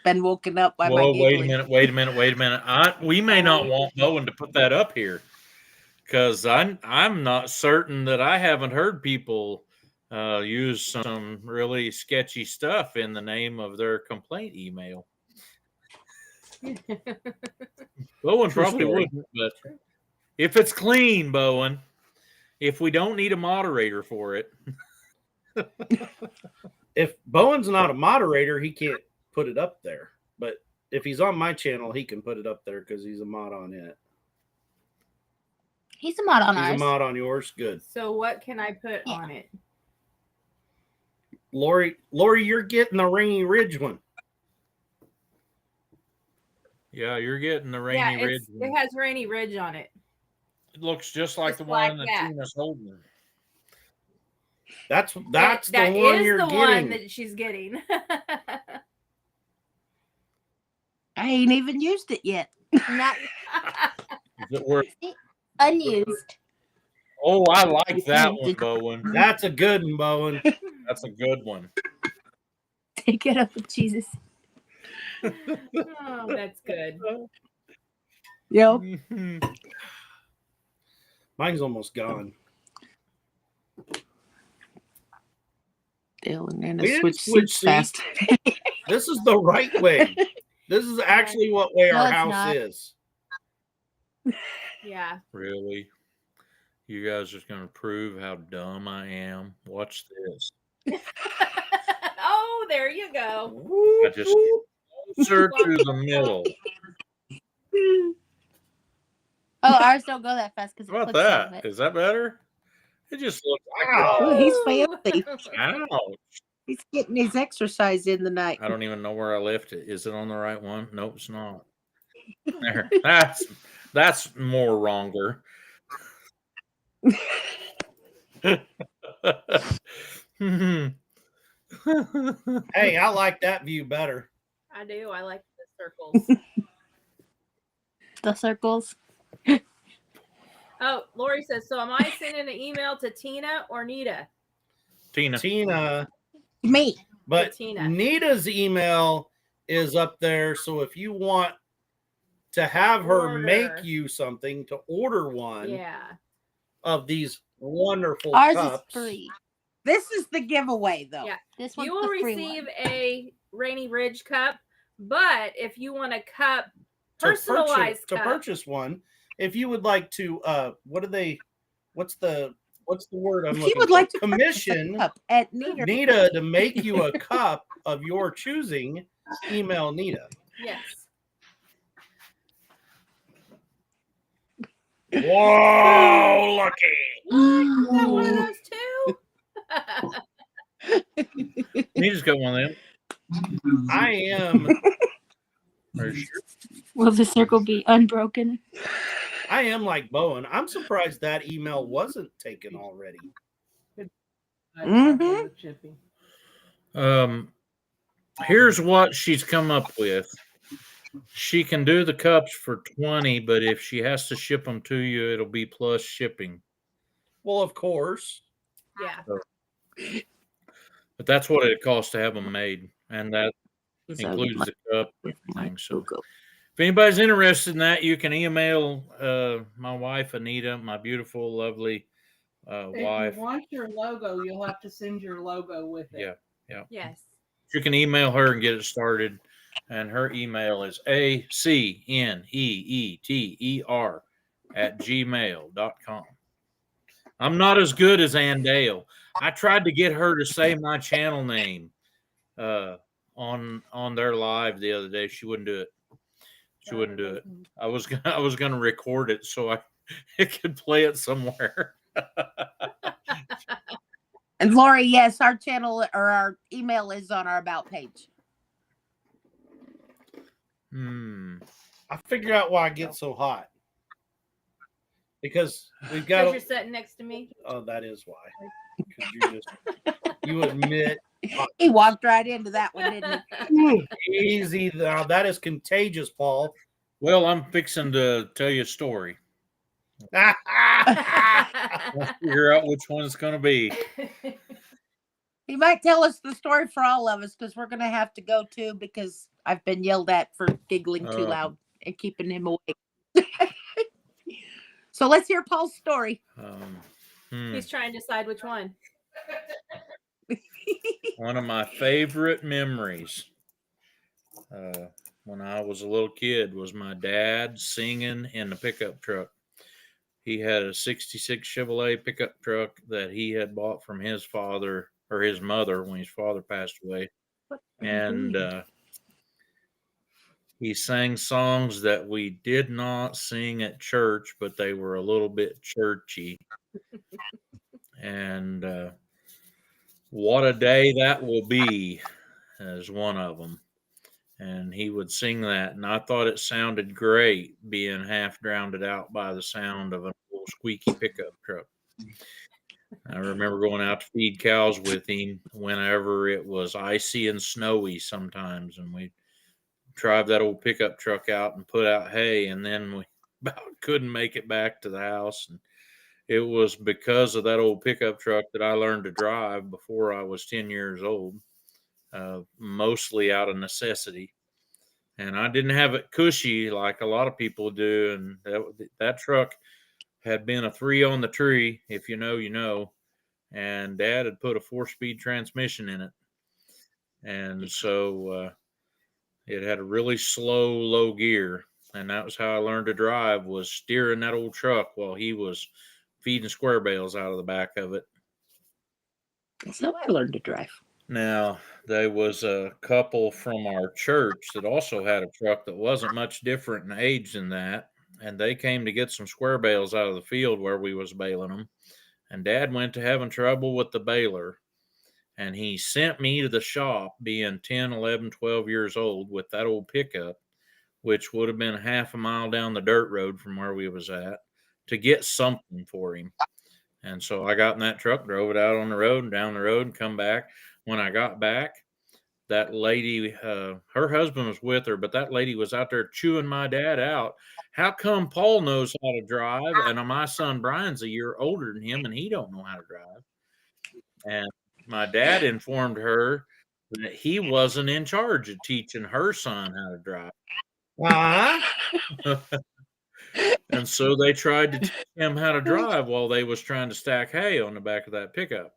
been woken up by my Whoa, giggling. wait a minute. We may not want Bowen to put that up here because I'm not certain that I haven't heard people use some really sketchy stuff in the name of their complaint email. Bowen True probably story. wouldn't, but if it's clean, Bowen, if we don't need a moderator for it, If Bowen's not a moderator, he can't put it up there. But if he's on my channel, he can put it up there because he's a mod on it. He's a mod on He's a ours. mod on yours. Good. So what can I put Yeah. on it? Lori, you're getting the Rainy Ridge one. yeah, you're getting the Yeah, Rainy Ridge. it has Rainy Ridge on it. It looks just like Just the one like that that. Tina's holding. That's That the one is you're the getting. one that she's getting. I ain't even used it yet. Not Is it worth? unused. Oh, I like that one, Bowen. That's a good one, Bowen. That's a good one. Take it up with Jesus. Oh, that's good. Yo. Mine's almost gone. Dale and Nana We didn't switch switch seats fast. This is the right way. This is actually what way No, our it's house not. is. Yeah. Really? You guys are going to prove how dumb I am? Watch this. Oh, there you go. I just closer to the middle. Oh, ours don't go that fast because How about that? Is that better? It just looks like Oh, he's fancy. Ouch. He's getting his exercise in the night. I don't even know where I left it. Is it on the right one? Nope, it's not. There. That's more wronger. Hey, I like that view better. I do. I like the circles. The circles. Oh, Lori says, so am I sending an email to Tina or Nita? Tina. Tina, Me. but Tina. Nita's email is up there. So if you want to have her Order. make you something, to order one Yeah. of these wonderful Ours cups. is free. This is the giveaway, though. Yeah. This one's You will the free receive one. a Rainy Ridge cup, but if you want a cup, To personalized to cup, purchase one, if you would like to, what's the word I'm If you looking would for? like to purchase a Commission cup at Nita, Nita to make you a cup of your choosing, email Nita. yes. Whoa, lucky. What? You got one of those too? You just got one of them. I am Are you sure? Will the circle be unbroken? like Bowen. I'm surprised that email wasn't taken already. Mhm. Chippy. Here's what she's come up with. She can do the cups for 20, but if she has to ship them to you, it'll be plus shipping. Well, of course. Yeah. But that's what it costs to have them made, and that So includes the cup. with my Thing, so. logo. If anybody's interested in that, you can email my wife Anita, my beautiful, lovely wife. If you want your logo, you'll have to send your logo with it. Yeah. Yes. You can email her and get it started. And her email is acneeter@gmail.com. I'm not as good as Ann Dale. I tried to get her to say my channel name on their live the other day. She wouldn't do it. She wouldn't do it. I was gonna record it so I could play it somewhere. And Lori, yes, our channel or our email is on our about page. I figured out why I get so hot. Because we've Because got you're sitting next to me. oh, that is why. Because you admit He walked right into that one, didn't he? easy now. That is contagious, Paul. Well, I'm fixing to tell you a story. I'll figure out which one it's going to be. He might tell us the story for all of us because we're going to have to go too because I've been yelled at for giggling too loud and keeping him awake. So let's hear Paul's story. He's trying to decide which one. One of my favorite memories when I was a little kid was my dad singing in the pickup truck. He had a 66 Chevrolet pickup truck that he had bought from his father or his mother when his father passed away. And he sang songs that we did not sing at church, but they were a little bit churchy. And What a Day That Will Be is one of them. And he would sing that. And I thought it sounded great being half drowned out by the sound of a little squeaky pickup truck. I remember going out to feed cows with him whenever it was icy and snowy sometimes. And we'd drive that old pickup truck out and put out hay. And then we about couldn't make it back to the house. And it was because of that old pickup truck that I learned to drive before I was 10 years old, mostly out of necessity. And I didn't have it cushy like a lot of people do. And that truck had been a 3 on the tree, if you know, you know. And Dad had put a 4-speed transmission in it. And so it had a really slow, low gear. And that was how I learned to drive, was steering that old truck while he was feeding square bales out of the back of it. So I learned to drive. Now, there was a couple from our church that also had a truck that wasn't much different in age than that. And they came to get some square bales out of the field where we was baling them. And Dad went to having trouble with the baler. And he sent me to the shop being 10, 11, 12 years old with that old pickup, which would have been half a mile down the dirt road from where we was at, to get something for him. And so I got in that truck, drove it out on the road and down the road and come back. When I got back, that lady, her husband was with her, but that lady was out there chewing my dad out. How come Paul knows how to drive and my son Brian's a year older than him and he don't know how to drive? And my dad informed her that he wasn't in charge of teaching her son how to drive. And so they tried to teach him how to drive while they was trying to stack hay on the back of that pickup.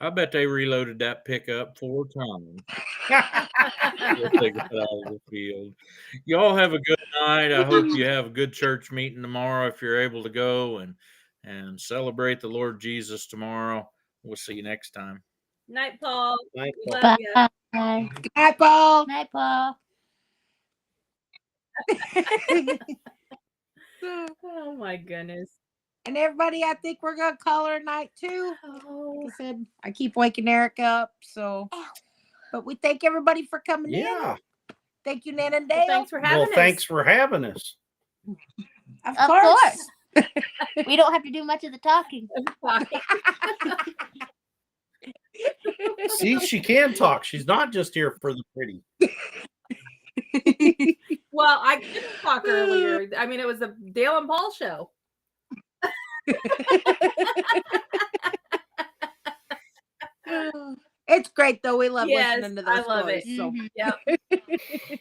I bet they reloaded that pickup 4 times if they got out of the field. Y'all have a good night. I hope you have a good church meeting tomorrow if you're able to go and celebrate the Lord Jesus tomorrow. We'll see you next time. Night, Paul. Night, We Paul. love you. Bye. Good night, Paul. Night, Paul. Oh my goodness. And everybody, I think we're gonna call her a night too. Oh. Like I said, I keep waking Eric up. So, but we thank everybody for coming Yeah. in. Thank you, Nan and Well, Dale. thanks for having Well, us. thanks for having us. Of Of course. We don't have to do much of the talking. Bye. See, she can talk. She's not just here for the pretty. Well, I couldn't talk earlier. I mean, it was the Dale and Paul show. It's great though. We love Yes, listening to I those love stories. it. So Mhm. Yep.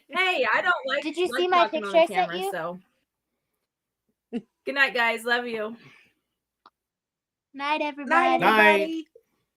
Hey, I don't like. Did you like see my talking on picture I the sent camera, you? So, good night, guys. Love you. Night, night, everybody. Night. everybody.